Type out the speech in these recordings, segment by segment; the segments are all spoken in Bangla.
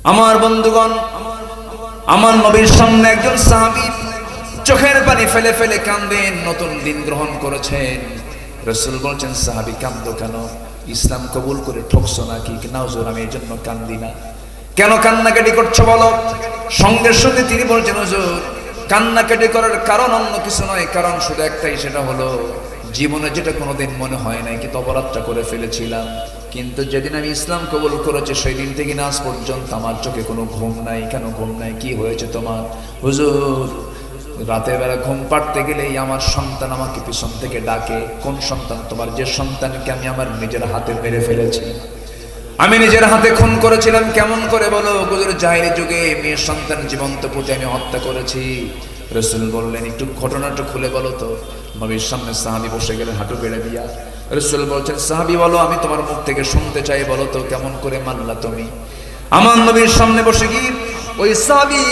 আমার বন্ধুগণ, আমার নবীর সামনে একজন সাহাবী চোখের পানি ফেলে ফেলে কাঁদেন, নতুন দিন গ্রহণ করেছেন। রাসূল বলছেন, সাহাবী কাঁদো কেন? ইসলাম কবুল করে ঠকছো নাকি? না হুজুর, আমি এই জন্য কান্দি না। কেন কান্নাকাটি করছো বলো? সঙ্গে সঙ্গে তিনি বলছেন, হুজুর কান্নাকাটি করার কারণ অন্য কিছু নয়, কারণ শুধু একটাই, সেটা হলো জীবনে যেটা কোনোদিন মনে হয় নাই কিন্তু অপরাধটা করে ফেলেছিলাম, কিন্তু যেদিন আমি ইসলাম কবুল করেছি সেই দিন থেকে আজ পর্যন্ত আমার চোখে কোনো ঘুম নাই। কেন ঘুম নাই? কি হয়েছে তোমার? হুজুর রাতের বেলা ঘুম পাড়তে গেলেই আমার সন্তান আমাকে পিছন থেকে ডাকে। কোন সন্তান তোমার? যে সন্তানকে আমি আমার নিজের হাতে মেরে ফেলেছি, আমি নিজের হাতে খুন করেছিলাম। কেমন করে বলো? হুজুর জাহেলি যুগে মেয়ের সন্তান জীবন্ত পুঁতে আমি হত্যা করেছি। রাসূল বললেন, একটু ঘটনাটা খুলে বলো তো। নবীর সামনে সাহাবী বসে গেলেন হাঁটু বেড়ে দিয়া। রাসূল বলছেন, সাহাবী বলো, আমি তোমার মুখ থেকে শুনতে চাই, বলো তো কেমন করে মানলা তুমি? আমার নবীর সামনে বসে গিয়ে ওই সাহাবী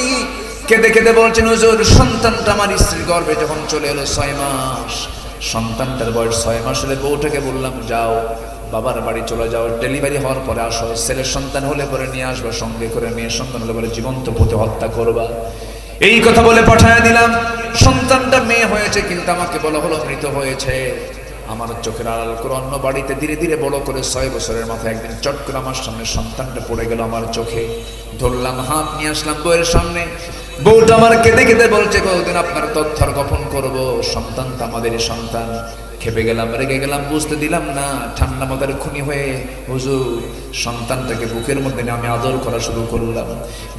কেঁদে কেঁদে বলছেন, হুজুর সন্তানটা আমার স্ত্রীর গর্ভে যখন চলে এলো 6 মাস, সন্তানটার বয়স 6 মাস হলে বউটাকে বললাম, যাও বাবার বাড়ি চলে যাও, ডেলিভারি হওয়ার পরে আসো, ছেলের সন্তান হলে পরে নিয়ে আসবা সঙ্গে করে, মেয়ের সন্তান হলে পরে জীবন্ত পুঁতে হত্যা করবা। এই কথা বলে পাঠায় দিলাম। সন্তানটা মেয়ে হয়েছে, কিন্তু আমাকে বলা হলো মৃত হয়েছে। আমার চোখের আড়াল করে অন্য বাড়িতে ধীরে ধীরে বড় করে 6 বছরের মাথায় একদিন চট করে আমার সামনে সন্তানটা পড়ে গেল আমার চোখে। ধরলাম, হাত নিয়ে আসলাম বউয়ের সামনে। বউটা আমার কেঁদে কেঁদে বলছে, কতদিন আপনার তথ্য গোপন করব, সন্তানটা আমাদেরই সন্তান। খেপে গেলাম, রেগে গেলাম, বুঝতে দিলাম না। ঠান্ডা মাথার খুনি হয়ে হুজুর সন্তানটাকে বুকের মধ্যে নিয়ে আমি আদর করা শুরু করলাম।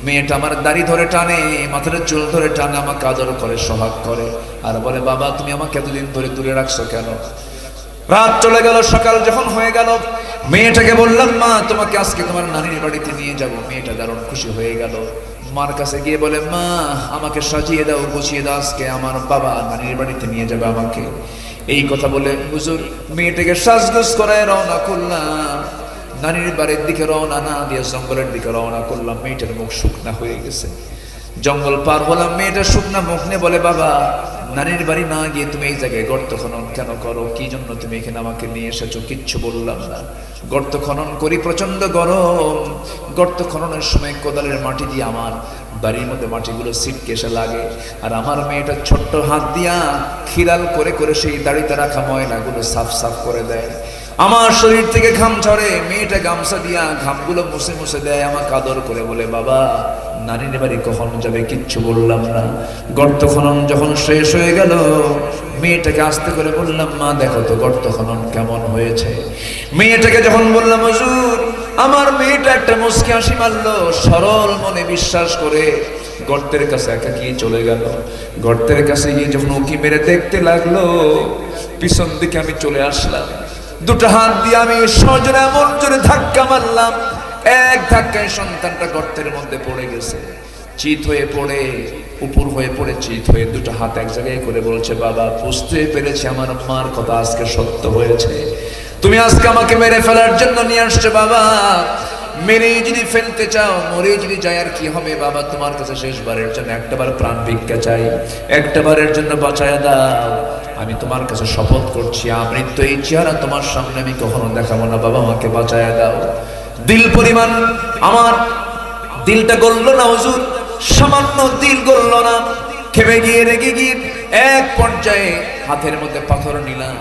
মেয়েটা আমার দাড়ি ধরে টানে, মাথার চুল ধরে টানে, আমাকে আদর করে, সোহাগ করে, আর বলে, বাবা তুমি আমাকে এতদিন ধরে দূরে রাখছো কেন? রাত চলে গেল, সকাল যখন হয়ে গেল, মেয়েটাকে বললাম, মা তোমাকে আজকে তোমার নানির বাড়িতে নিয়ে যাব। মেয়েটা দারুণ খুশি হয়ে গেল। মার কাছে গিয়ে বলে, মা আমাকে সাজিয়ে দাও, গুছিয়ে দাও, আজকে আমার বাবা নানির বাড়িতে নিয়ে যাবে আমাকে। এই কথা বলে হুজুর মেয়েটাকে সাজগোজ করায় রওনা করলাম। নানির বাড়ির দিকে রওনা না দিয়ে জঙ্গলের দিকে রওনা করলাম। মেয়েটার মুখ শুকনা হয়ে গেছে। জঙ্গল পার হলাম, মেয়েটা শুকনা মুখ নিয়ে বলে, বাবা নানির বাড়ি না গিয়ে তুমি এই জায়গায় গর্ত খনন কেন করো? কি জন্য তুমি এখানে আমাকে নিয়ে এসেছো? কিচ্ছু বললাম না। গর্ত খনন করি, প্রচন্ড গরম। গর্ত খননের সময় কোদালের মাটি দিয়ে আমার বাড়ির মধ্যে মাটিগুলো ছিটকে এসে লাগে, আর আমার মেয়েটা ছোট্ট হাত দিয়া খিলাল করে করে সেই দাড়িতে রাখা ময়লাগুলো সাফ সাফ করে দেয়। আমার শরীর থেকে ঘাম ঝরে, মেয়েটা গামছা দিয়া ঘামগুলো মুছে মুছে দেয়, আমাকে আদর করে বলে, বাবা নানির বাড়ি কখন যাবে? কিচ্ছু বললাম না। গর্ত খনন যখন শেষ হয়ে গেল, মেয়েটাকে আস্তে করে বললাম, মা দেখো তো গর্ত খনন কেমন হয়েছে। মেয়েটাকে যখন বললাম, হুজুর আমার মেয়েটা একটা মুচকি হাসি মারলো, সরল মনে বিশ্বাস করে গর্তের কাছে একা গিয়ে চলে গেল। গর্তের কাছে গিয়ে যখন উকি মেরে দেখতে লাগলো, পিছন দিকে আমি চলে আসলাম। দুটো হাত দিয়ে আমি সজোরে এমন জোরে ধাক্কা মারলাম, এক ধাক্কায় সন্তানটা গর্তের মধ্যে পড়ে গেছে। চিত হয়ে পড়ে, উপর হয়ে পড়ে চিত হয়ে দুটো হাত এক জায়গায় করে বলছে, বাবা বুঝতে পেরেছি আমার মার কথা আজকে সত্য হয়েছে। তুমি আজকে আমাকে মেরে ফেলার জন্য নিয়ে আসছো বাবা। মেরে যদি ফেলতে চাও, মরে যদি যায় আর কি হবে বাবা? তোমার কাছে শেষবারের জন্য একটাবার প্রাণ ভিক্ষা চাই, একটাবারের জন্য বাঁচায়া দাও। আমি তোমার কাছে শপথ করছি, আমৃত্যু এই চেহারা তোমার সামনে আমি কখনো দেখাবো না বাবা, আমাকে বাঁচায়া দাও। দিল পরিমাণ আমার দিলটা গলল না হুজুর, সামান্য দিল গলল না। খেপে গিয়ে রেগে গিয়ে এক পর্যায়ে হাতের মধ্যে পাথর নিলাম,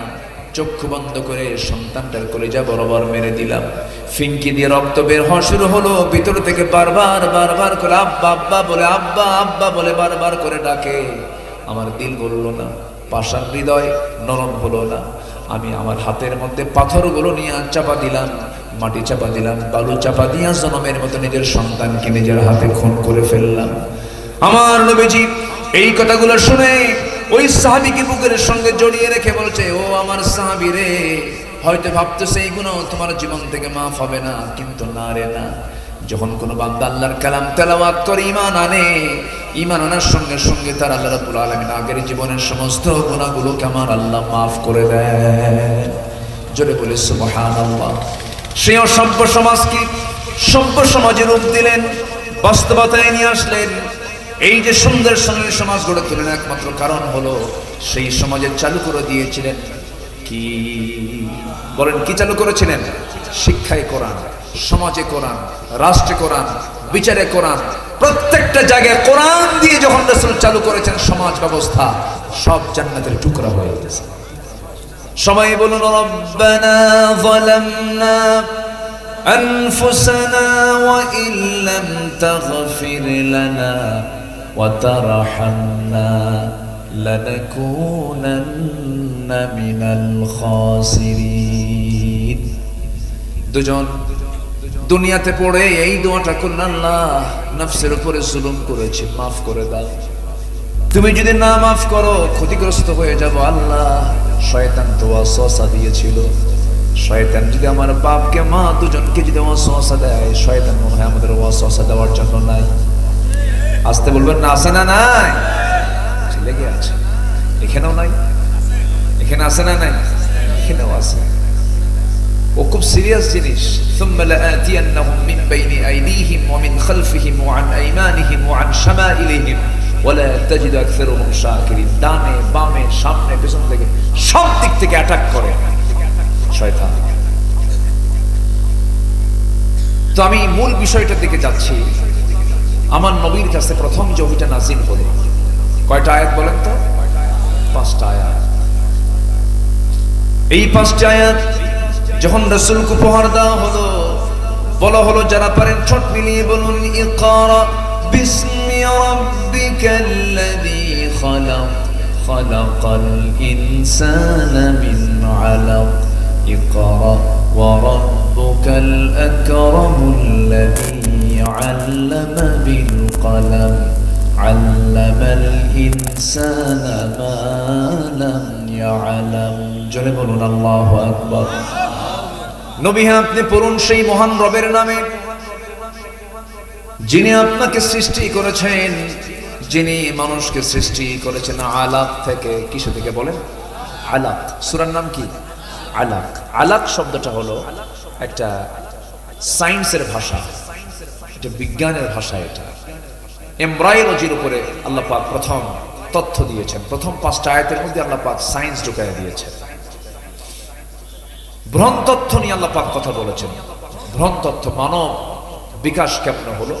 চক্ষু বন্ধ করে সন্তানটার কলিজা বরাবর মেরে দিলাম। ফিঙ্কি দিয়ে রক্ত বের হওয়া শুরু হলো। ভিতর থেকে বারবার বারবার করে আব্বা আব্বা বলে, আব্বা আব্বা বলে বারবার করে ডাকে। আমার দিল গলল না, পাষাণ হৃদয় নরম হলো না। আমি আমার হাতের মধ্যে পাথরগুলো নিয়ে চাপা দিলাম, মাটি চাপা দিলাম, বালু চাপা দিয়া জনমের মতো নিজের সন্তানকে নিজের হাতে খুন করে ফেললাম। আমার নবীজি এই কথাগুলো শুনে ওই সাহাবীকে বুকের সঙ্গে জড়িয়ে রেখে বলছে, ও আমার সাহাবী রে, হয়তো ভাবতেছে এই গুনাহ তোমার জীবন থেকে মাফ হবে না, কিন্তু না রে না। যখন কোনো বান্দা আল্লাহর কালাম তেলাওয়াত করে ঈমান আনে, ঈমান আনার সঙ্গে সঙ্গে তার আল্লাহ রাব্বুল আলামিন আগের জীবনের সমস্ত গুনাহগুলোকে আমার আল্লাহ মাফ করে দেয়। জোরে বলে সুবহানাল্লাহ। সেই অসভ্য সমাজকে সভ্য সমাজে রূপ দিলেন, বাস্তবতায় নিয়ে আসলেন। এই যে সুন্দর সুন্দর সমাজ গড়ে তোলেন, একমাত্র কারণ হলো সেই সমাজে চালু করে দিয়েছিলেন কি? বলেন কি চালু করেছিলেন? শিক্ষায় কোরআন, সমাজে কোরআন, রাষ্ট্রে কোরআন, বিচারে কোরআন, প্রত্যেকটা জায়গায় কোরআন দিয়ে যখন রাসূল চালু করেছেন সমাজ ব্যবস্থা, সব জান্নাতের টুকরা হয়ে গেছে। সবাই বলুন রব্বানা যালামনা আনফুসানা ওয়া ইল্লাম তাগফির লানা ওয়া তারহামনা লানাকুনান্না মিনাল খাসিরিন। দুজন দুনিয়াতে পড়ে এই দোয়াটা করলেন, আল্লাহ নফসের উপরে জুলুম করেছি, মাফ করে দাও। তুমি যদি না মাফ করো ক্ষতিগ্রস্ত হয়ে যাব। আল্লাহ শয়তান তো ওয়াসওয়াসা দিয়েছিল, শয়তান যদি আমার বাপকে মা দুজনকে যদি ওয়াসওয়াসা দেয়, শয়তান মনে হয় আমাদের ওয়াসওয়াসা দেওয়ার জন্য নাই। আসতে বলবেন না, আছে না নাই? লেগে আছে, এখানেও নাই, এখানে আছে না নাই? এখানেও আছে। ও খুব সিরিয়াস জিনিস। সুম্মা লাআতিয়ান্নাহুম মিন বাইনি আইদিহিম ওয়া মিন খালফিহিম ওয়া আন আইমানিহিম ওয়া আন শামাইলিহিম ওয়া লা তাজিদু আকসারুহুম শাকিরিন। ডানে বামে সামনে পেছন থেকে সব দিক থেকে অ্যাটাক করে শয়তান। তো আমি মূল বিষয়টার দিকে যাচ্ছি। আমার নবীর কাছে প্রথম যে ওহীটা নাযিল হলো, কয়টা আয়াত বলেন তো? 5টা আয়াত। এই 5টা আয়াত যখন রাসূলকে উপহার দেওয়া হলো, বলা হলো যারা পারেন ঠোঁট মিলিয়ে বলুন ইকরা বিসমি রাব্বিকাল্লাযী খালাক খালাকাল ইনসানা মিন আলাক ইকরা ওয়া রাব্বুকাল আকরামুল্লাযী আল্লামা বিল কলম আল্লামাল ইনসানা মা লাম ইয়ালাম। জোরে বলুন আল্লাহু আকবার। নবী হ্যাঁ, আপনি পড়ুন সেই মহান রবের নামে যিনি আপনাকে সৃষ্টি করেছেন, যিনি মানুষকে সৃষ্টি করেছেন আলাক থেকে। কিসে থেকে বলেন? আলাক। সূরার নাম কি? আলাক। আলাক শব্দটা হলো একটা সায়েন্সের ভাষা, এটা বিজ্ঞানের ভাষা। এটা এমব্রায়োলজির উপরে আল্লাহ পাক প্রথম তথ্য দিয়েছেন। প্রথম 5টা আয়াতের মধ্যে আল্লাহ পাক সায়েন্স ঢুকাইয়া দিয়েছেন। ভ্রণ তথ্য নিয়ে আল্লাহ পাক কথা বলেছেন। ভ্রণ তথ্য, মানব বিকাশ কেমন হলো,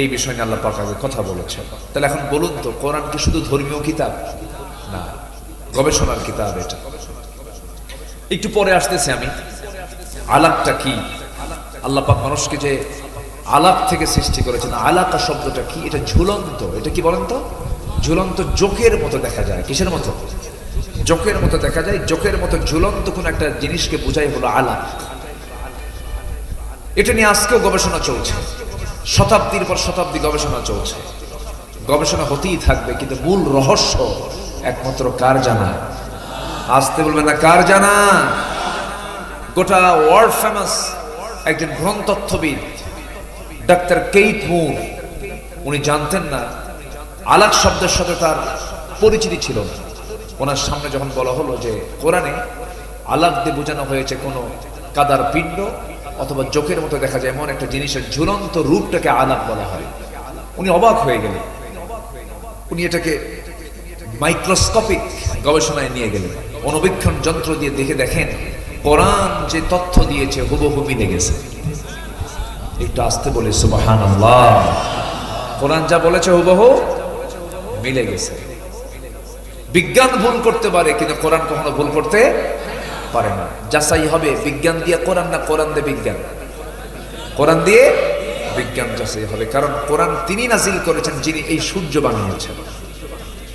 এই বিষয় নিয়ে আল্লাহ পাক আগে কথা বলেছেন। তাহলে এখন বলুন তো, কোরআন কি শুধু ধর্মীয় কিতাব? না, গবেষণার কিতাব এটা। একটু পরে আসতেছে আমি। আলাকটা কি? আল্লাহ পাক মানুষকে যে আলাক থেকে সৃষ্টি করেছেন, আলাকা শব্দটা কি? এটা ঝুলন্ত। এটা কি বলেন তো? ঝুলন্ত, জোকের মতো দেখা যায়। কিসের মতো? জোকের মতো দেখা যায়। জোকের মতো ঝুলন্ত কোন একটা জিনিসকে বোঝাই হলো আলাক। এটা নিয়ে আজকেও গবেষণা চলছে, শতাব্দীর পর শতাব্দী গবেষণা চলছে। গবেষণা হতেই থাকবে, কিন্তু মূল রহস্য একমাত্র কার জানা? আসতে বলবেন না, কার জানা? গোটা ওয়ার্ল্ড ফেমাস একজন ভ্রণতত্ত্ববিদ ডাক্তার কেইট মুর, উনি জানতেন না, আলাক শব্দের সাথে তার পরিচিতি ছিল না। ওনার সামনে যখন বলা হলো যে কোরআনে আলাক দিয়ে বোঝানো হয়েছে কোনো কাদার পিণ্ড অথবা জোকের মতো দেখা যায় এমন একটা জিনিসের ঝুলন্ত রূপটাকে আলাক বলা হয়, উনি অবাক হয়ে গেলেন। উনি এটাকে মাইক্রোস্কোপিক গবেষণায় নিয়ে গেলেন। অণুবীক্ষণ যন্ত্র দিয়ে দেখেন কোরআন যে তথ্য দিয়েছে হুবহু মিলে গেছে। একটু আসতে বলে সুবহানাল্লাহ। কোরআন যা বলেছে হুবহু মিলে গেছে। বিজ্ঞান ভুল করতে পারে, কিন্তু কোরআন কখনো ভুল করতে পারে না। যাচাই হবে বিজ্ঞান দিয়ে কোরআন, না কোরআন দিয়ে বিজ্ঞান? কোরআন দিয়ে বিজ্ঞান যাচাই হবে। কারণ কোরআন তিনি নাজিল করেছেন যিনি এই সূর্য বানিয়েছেন,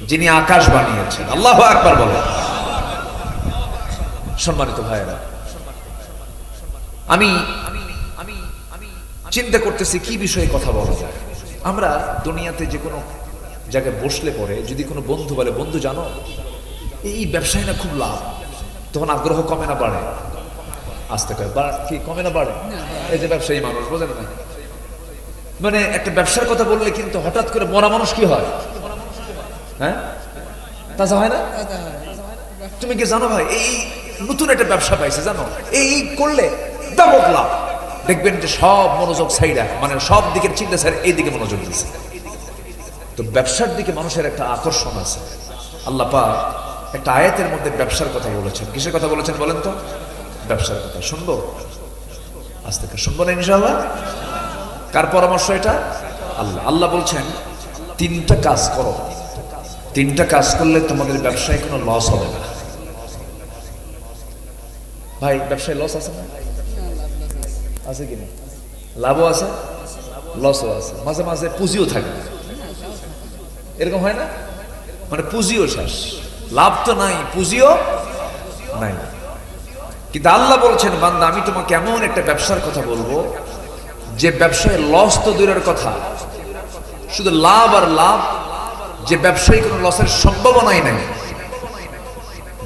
যিনি আকাশ বানিয়েছেন। আল্লাহু আকবার বলে। সম্মানিত ভাইয়েরা, আমি চিন্তা করতেছি কি বিষয়ে কথা বলা যায়। আমরা দুনিয়াতে যে কোনো জায়গায় বসলে পরে যদি কোনো বন্ধু বলে, বন্ধু জানো এই ব্যবসায় না খুব লাভ, তখন আগ্রহ কমে না বাড়ে? আসতে কয় কি কমে না বাড়ে? এই যে ব্যবসায়ী মানুষ, বোঝেন না, মানে একটা ব্যবসার কথা বললে কিন্তু হঠাৎ করে মরা মানুষ কি হয়? হ্যাঁ, তাজা হয় না? তুমি কি জানো ভাই, এই নতুন একটা ব্যবসা পাইছে, জানো এই করলে ব্যাপক লাভ। দেখবেন যে সব মনোযোগ সাইডা, মানে সব দিকের চিন্তা স্যার এই দিকে মনোযোগ দিচ্ছে। তো ব্যবসার দিকে মানুষের একটা আকর্ষণ আছে। আল্লাহ পাক একটা আয়াতের মধ্যে ব্যবসার কথা বলেছেন। কিসের কথা বলেছেন বলেন তো? ব্যবসার কথা। শুনবো? আজ থেকে শুনবো না ইনশাআল্লাহ? কার পরামর্শ এটা? আল্লাহ। আল্লাহ বলছেন তিনটা কাজ করো, তিনটা কাজ করলে তোমাদের ব্যবসায় কোনো লস হবে না। ভাই ব্যবসায় লস আছে না? আছে কিনা? লাভও আছে, লসও আছে, মাঝে মাঝে পুঁজিও থাকে, এরকম হয় না? মানে পুঁজিও শেষ, লাভ তো নাই, পুঁজিও নাই। কিন্তু আল্লাহ বলছেন বান্দা আমি তোমাকে এমন একটা ব্যবসার কথা বলবো যে ব্যবসায় লস তো দূরের কথা, শুধু লাভ আর লাভ, যে ব্যবসায়ী কোনো লসের সম্ভাবনাই নাই।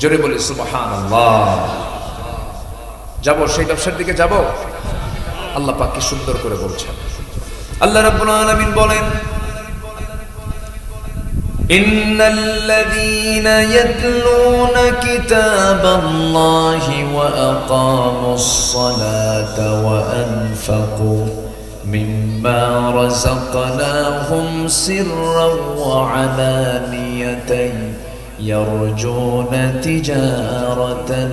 জোরে বলি সুবহানাল্লাহ। যাবো সেই ব্যবসার দিকে যাব? আল্লাহ পাক কি সুন্দর করে বলছেন। আল্লাহ রাব্বুল আলামিন বলেন ইন্নাল্লাযীনা ইয়াতলুনা কিতাবাল্লাহি ওয়া আকামুস সালাতা ওয়া আনফাকু মিম্মা রাযাকনাহুম সিররান ওয়া আলানিয়াতান ইয়ারজুনা তিজারাতান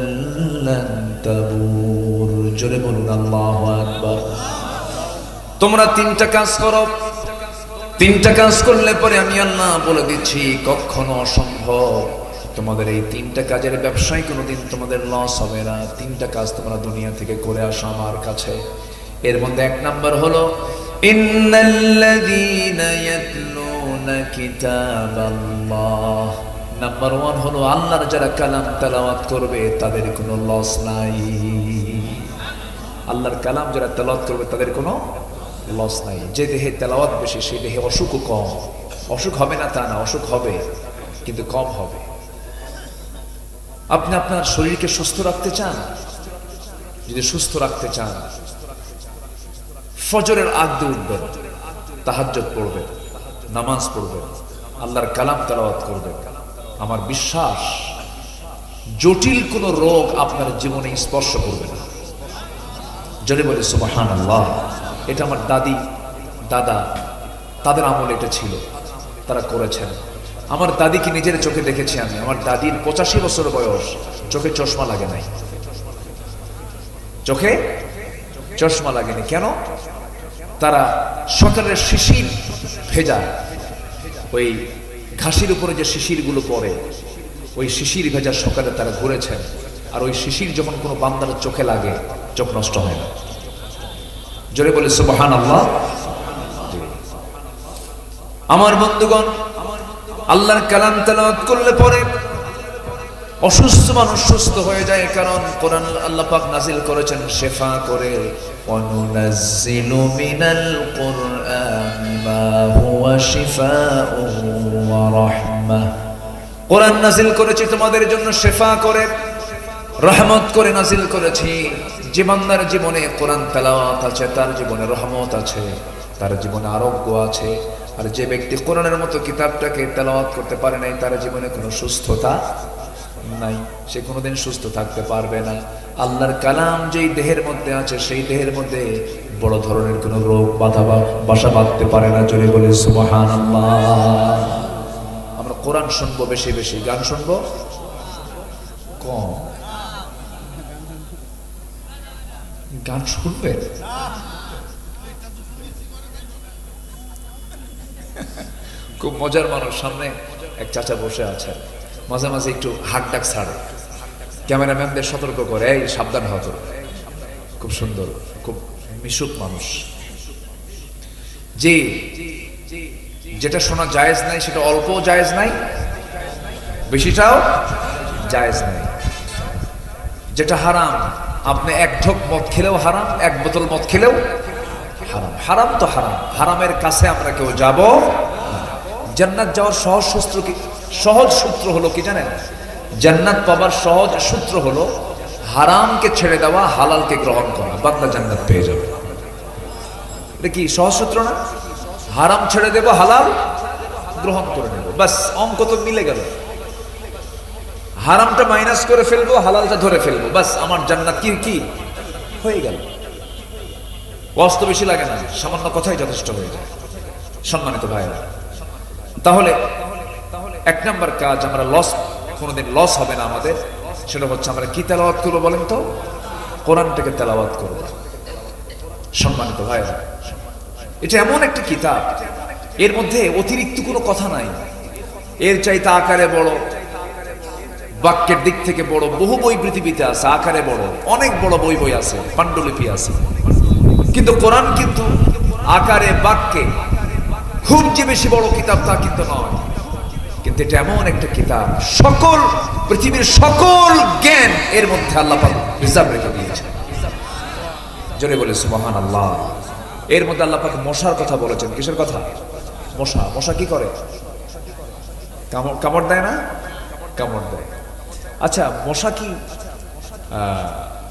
লান তাবুর। জোরে বলুন আল্লাহু আকবার। তোমরা তিনটা কাজ করো, তিনটা কাজ করলে পরে আমি আল্লাহ বলে দিচ্ছি কখনো অসম্ভব তোমাদের এই তিনটা কাজের ব্যবসায় কোনোদিন তোমাদের লস হবে না। তিনটা কাজ তোমরা দুনিয়া থেকে করে আসো আমার কাছে। এর মধ্যে এক নাম্বার হলো ইন্নাল্লাযীনা ইয়াতলুনা কিতাবাল্লাহ। নাম্বার 1 হলো আল্লাহর যারা কালাম তেলাওয়াত করবে তাদের কোনো লস নাই। আল্লাহর কালাম যারা তেলাওয়াত করবে তাদের কোনো লস নাই। যে দেহে তেলাওয়াত বেশি সেই দেহে অসুখও কম। অসুখ হবে না তা না, অসুখ হবে কিন্তু কম হবে। আপনি আপনার শরীরকে সুস্থ রাখতে চান? যদি সুস্থ রাখতে চান ফজরের আগ দিয়ে উঠবেন, তাহাজ্জুদ পড়বেন, নামাজ পড়বেন, আল্লাহর কালাম তেলাওয়াত করবেন। আমার বিশ্বাস জটিল কোনো রোগ আপনার জীবনে স্পর্শ করবে না। যদি বলি সুবহানাল্লাহ। এটা আমার দাদি দাদা তাদের আমলে এটা ছিল, তারা করেছেন। আমার দাদিকে নিজের চোখে দেখেছি আমি। আমার দাদির 85 বছর বয়স, চোখে চশমা লাগে নাই, চোখে চশমা লাগেনি। কেন? তারা সকালের শিশির ভেজা ওই ঘাসের উপরে যে শিশিরগুলো পড়ে ওই শিশির ভেজা সকালে তারা ঘুরেছেন। আর ওই শিশির যখন কোনো বান্দার চোখে লাগে চোখ নষ্ট হয় না। জোরে বলে সুবহানাল্লাহ। আমার বন্ধুগণ, আল্লাহর কালাম তেলাওয়াত করলে পরে অসুস্থ মানুষ সুস্থ হয়ে যায়। কারণ কোরআন আল্লাহ পাক নাজিল করেছেন শিফা করে। ওয়ানুনাজ্জিলু মিনাল কুরআনি মা হুয়া শিফাউন ওয়া রাহমাহ। কোরআন নাজিল করেছি তোমাদের জন্য শিফা করে, রহমত করে নাজিল করেছি। যে বান্দার জীবনে কোরআন তেলাওয়াত আছে তার জীবনে রহমত আছে, তার জীবনে আরোগ্য আছে। আর যে ব্যক্তি কোরআনের মতো কিতাবটাকে তেলাওয়াত করতে পারে নাই তার জীবনে কোনো সুস্থতা নাই, সে কোনোদিন সুস্থ থাকতে পারবে না। আল্লাহর কালাম যেই দেহের মধ্যে আছে সেই দেহের মধ্যে বড় ধরনের কোনো রোগ বাসা বাঁধতে পারে না। জোরে বলে সুবহানাল্লাহ। আমরা কোরআন শুনবো বেশি বেশি, গান শুনবো কম। গান শুনবে খুব মজার মানুষ। সামনে এক চাচা বসে আছেন, মাঝে মাঝে একটু হাক ডাক ছাড়ে, ক্যামেরাম্যানদের সতর্ক করে এই সাবধান হতো। খুব সুন্দর, খুব মিশুক মানুষ। যে যেটা শোনা জায়েজ নাই সেটা অল্প জায়েজ নাই, বেশিটাও জায়েজ নাই। যেটা হারাম, আপনি এক ঢোক মদ খেলেও হারাম, এক বোতল মদ খেলেও হারাম। হারাম তো হারাম, হারামের কাছে আমরা কেউ যাব না। জান্নাত যাওয়ার সহজ সূত্র হলো কি জানেন? জান্নাত পাবার সহজ সূত্র হলো হারামকে ছেড়ে দেওয়া, হালালকে গ্রহণ করা। বান্দা জান্নাত পেয়ে যাবে। এটা কি সহজ সূত্র না? হারাম ছেড়ে দেব, হালাল গ্রহণ করে নেব, বাস অঙ্ক তো মিলে গেল। হারামটা মাইনাস করে ফেলবো, হালালটা ধরে ফেলবো, বাস আমার জান্নাত কি হয়ে গেল। কষ্ট বেশি লাগে না, সামান্য কথাই যথেষ্ট হয়ে যায়। সম্মানিত ভাইরা, তাহলে এক নাম্বার কাজ, আমরা কোনোদিন লস হবে না আমাদের, সেটা হচ্ছে আমরা কি তেলাওয়াত করবো বলেন তো? কোরআনটাকে তেলাওয়াত করবো। সম্মানিত ভাইরা, এটা এমন একটা কিতাব, এর মধ্যে অতিরিক্ত কোনো কথা নাই। এর চাইতে আকারে বড়, বাক্যের দিক থেকে বড় বহু বই পৃথিবীতে আছে, আকারে বড় অনেক বড় বই আছে, পাণ্ডুলিপি আছে। কিন্তু কোরআন কিন্তু আকারে বাক্যে খুব যে বেশি বড় কিতাব তা কিন্তু নয়। কিন্তু এটা এমন একটা কিতাব, সকল পৃথিবীর সকল জ্ঞান এর মধ্যে আল্লাহ পাক রিজার্ভ রেখে দিয়েছেন। জোরে বলে সুবহানাল্লাহ। এর মধ্যে আল্লাহ পাক মশার কথা বলেছেন। কিসের কথা? মশা। মশা কি করে? কামড় দেয় না? কামড় দেয়। আচ্ছা, মশা কি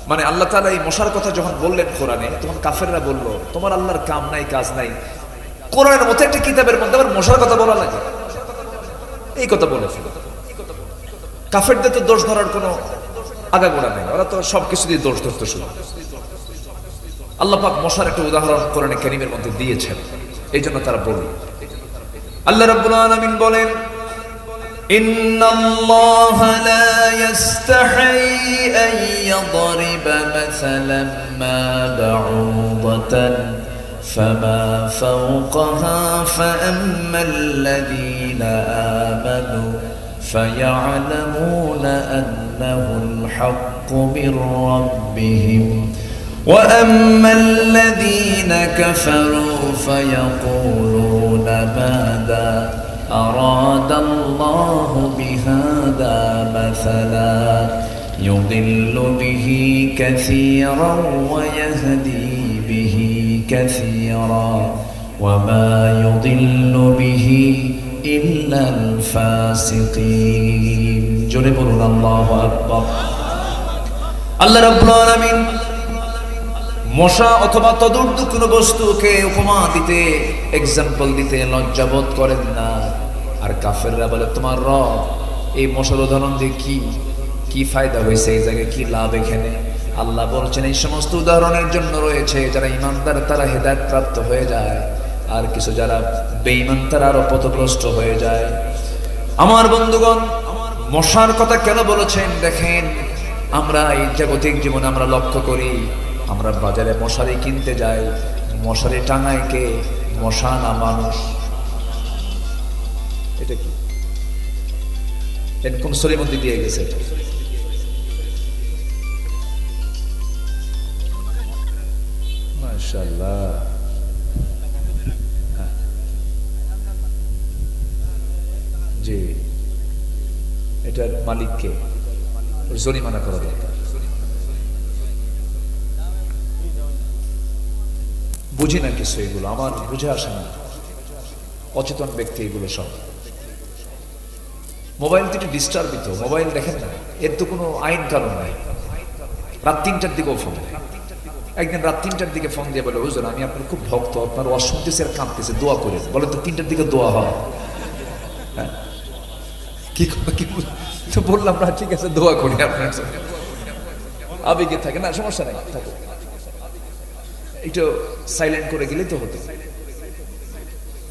মানে আল্লাহ তাআলা এই মশার কথা যখন বললেন কোরআনে, তখন কাফেররা বলল তোমার আল্লাহর কাম নাই কাজ নাই, কোরআনের মতো একটা কিতাবের মধ্যে আবার মশার কথা বলা লাগে? এই কথা বলে ফেলে। কাফেরদের তো দোষ ধরার কোনো আগাগোড়া নেই, ওরা তো সবকিছু দিয়ে দোষ ধরতে শুরু। আল্লাহ পাক মশার একটা উদাহরণ কোরআনে কারীমের মধ্যে দিয়েছেন, এই জন্য তারা বলে। আল্লাহ রাব্বুল আলামিন বলেন, ইন্নাল্লাহা লা ইস্তাহি আন ইয়াদরিবা মাসালান মা বাউদাতান ফামা ফাওকাহা ফাআম্মাল্লাযীনা আমানু ফায়া'লামুনা আন্নাহুল হাক্কু মির রাব্বিহিম وأما الذين كفروا فيقولون ماذا أراد الله بهذا مثلا يضل به كثيرا ويهدي به كثيرا وما يضل به إلا الفاسقين جربوا الله أكبر الله رب العالمين মশা অথবা তদূর্ধ্ব কোনো বস্তুকে উপমা দিতে, এক্সাম্পল দিতে লজ্জাবোধ করেন না। আর কাফেররা বলে তোমার রব এই মশার উদাহরণ দিয়ে কি ফায়দা হয়েছে, এই জায়গায় কি লাভ এখানে? আল্লাহ বলছেন এই সমস্ত উদাহরণের জন্য রয়েছে যারা ইমানদার তারা হেদায়েত প্রাপ্ত হয়ে যায়, আর কিছু যারা বেঈমান তারা আরো পথভ্রষ্ট হয়ে যায়। আমার বন্ধুগণ, মশার কথা কেন বলেছেন দেখেন, আমরা এই জাগতিক জীবনে আমরা লক্ষ্য করি, আমরা বাজারে মশারি কিনতে যাই, মশারি টাঙায় কে? মশা না মানুষ? এটা কি কোন সূরার মধ্যে দিয়ে গেছে? মাশাআল্লাহ। জি, এটার মালিককে জরিমানা করা দরকার। বুঝি না কিছু, এগুলো আমার বুঝে আসে না, অচেতন ব্যক্তি এগুলো সব। মোবাইল থেকে ডিস্টার্বিত, মোবাইল দেখেন না, এর তো কোনো আইন কানুন নাই। রাত ৩টার দিকেও ফোন, একদিন রাত ৩টার দিকে ফোন দিয়ে বলে হুজুর আমি আপনার খুব ভক্ত, আপনার ওয়াজ শুনতেছে আর কাঁদতেছে, দোয়া করে বলে। তো ৩টার দিকে দোয়া হয়? হ্যাঁ, কি তো বললাম না, ঠিক আছে দোয়া করি আপনার আবেগে থাকে না, সমস্যা নাই, থাকে একটু সাইলেন্ট করে গেলে তো হতো।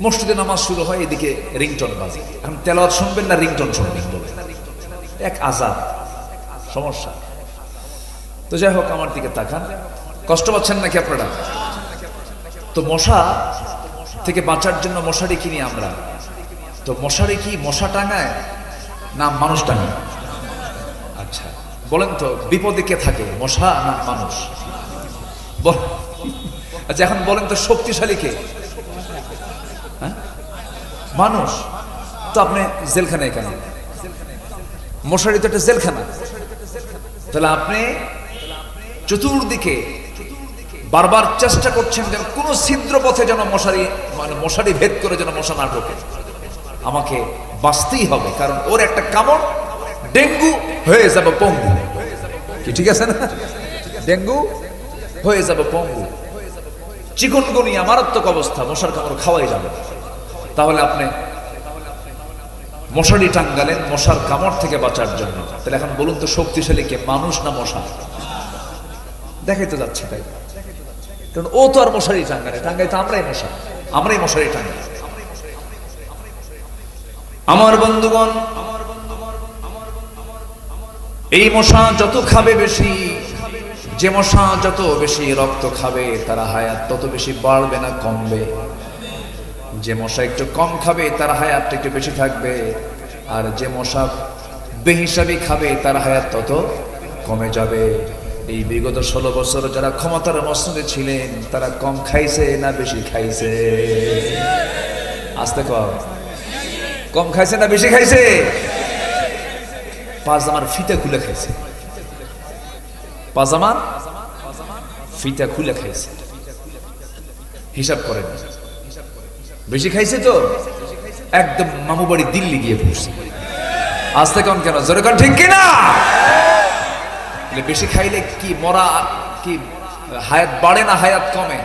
মসজিদে নামাজ শুরু হয়, এদিকে রিংটন বাজে। এখন তেলাওয়াত শুনবেন না রিংটন শুনবেন, বলে এক আজাব, সমস্যা। তো যাই হোক, আমার দিকে তাকান, কষ্ট পাচ্ছেন নাকি আপনারা? তো মশা থেকে বাঁচার জন্য মশারি কিনি আমরা। তো মশারি কি মশা টাঙায় না মানুষ টাঙায়? আচ্ছা বলেন তো, বিপদে কে থাকে, মশা না মানুষ? আচ্ছা এখন বলেন তো, শক্তিশালী কে? হ্যাঁ, মানুষ। তো আপনি জেলখানায় কেন? মশারি তো একটা জেলখানা। তাহলে আপনি চতুর্দিকে বারবার চেষ্টা করছেন যেন কোন ছিদ্র পথে যেন মশারি ভেদ করে যেন মশা না ঢোকে। আমাকে বাঁচতেই হবে, কারণ ওর একটা কামড় ডেঙ্গু হয়ে যাবে পঙ্গু। কি ঠিক আছে না? ডেঙ্গু হয়ে যাবে পঙ্গু, চিকুনগুনিয়া মারাত্মক অবস্থা, মশার কামড় খাওয়াই যাবে। তাহলে আপনি মশারি টাঙ্গালেন মশার কামড় থেকে বাঁচার জন্য। তাহলে এখন বলুন তো, শক্তিশালী কে, মানুষ না মশা? দেখাই তো যাচ্ছে তাই, কারণ ও তো আর মশারি টাঙ্গায়, টাঙ্গাই তো আমরাই মশারি টাঙ্গাই। আমার বন্ধুগণ, এই মশা যত খাবে বেশি, যে মশা যত বেশি রক্ত খাবে তার হায়াত তত বেশি বাড়বে না কমবে, যে মশা একটু কম খাবে তার হায়াতটা একটু বেশি থাকবে, আর যে মশা বেহিসাবি খাবে তার হায়াত তত কমে যাবে। এই বিগত 16 বছর যারা ক্ষমতার মসনদে ছিলেন তারা কম খাইছে না বেশি খাইছে? আস্তে কম খাইছে না বেশি খাইছে? পাজামার ফিতা খুলে খাইছে, পাজামার ফিতা খুলে খাইছে। হিসাব করেন, বেশি খাইছে তো একদম মামু বাড়ি দিল্লি গিয়ে পড়ছে। আস্তে কম কেন, জোরে কন ঠিক কিনা? বেশি খাইলে কি মরা কি হায়াত বাড়ে না হায়াত কমে?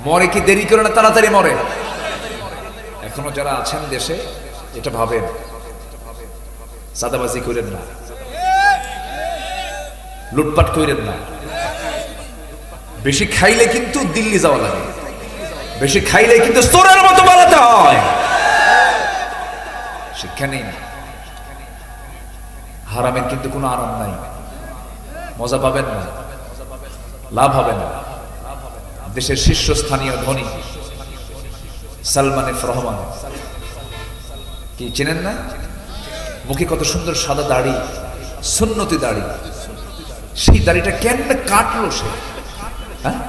মরে কি দেরি করে না তাড়াতাড়ি মরে? এখনো যারা আছেন দেশে এটা ভাবেন, সাদাবাজি করেন না, লুটপাট করেন না। বেশি খাইলে কিন্তু দিল্লি যাওয়া লাগে, বেশি খাইলে কিন্তু চোরের মতো পালাতে হয়। শিক্ষা নেই, হারামের কিন্তু কোনো আরাম নাই, মজা পাবেন না, লাভ হবে না। দেশের শীর্ষস্থানীয় ধনী সালমান এফ রহমান কি চেনেন না? মুখে কত সুন্দর সাদা দাড়ি, সুন্নতি দাড়ি, সেই দাড়িটা কেন কাটলো সে? হ্যাঁ,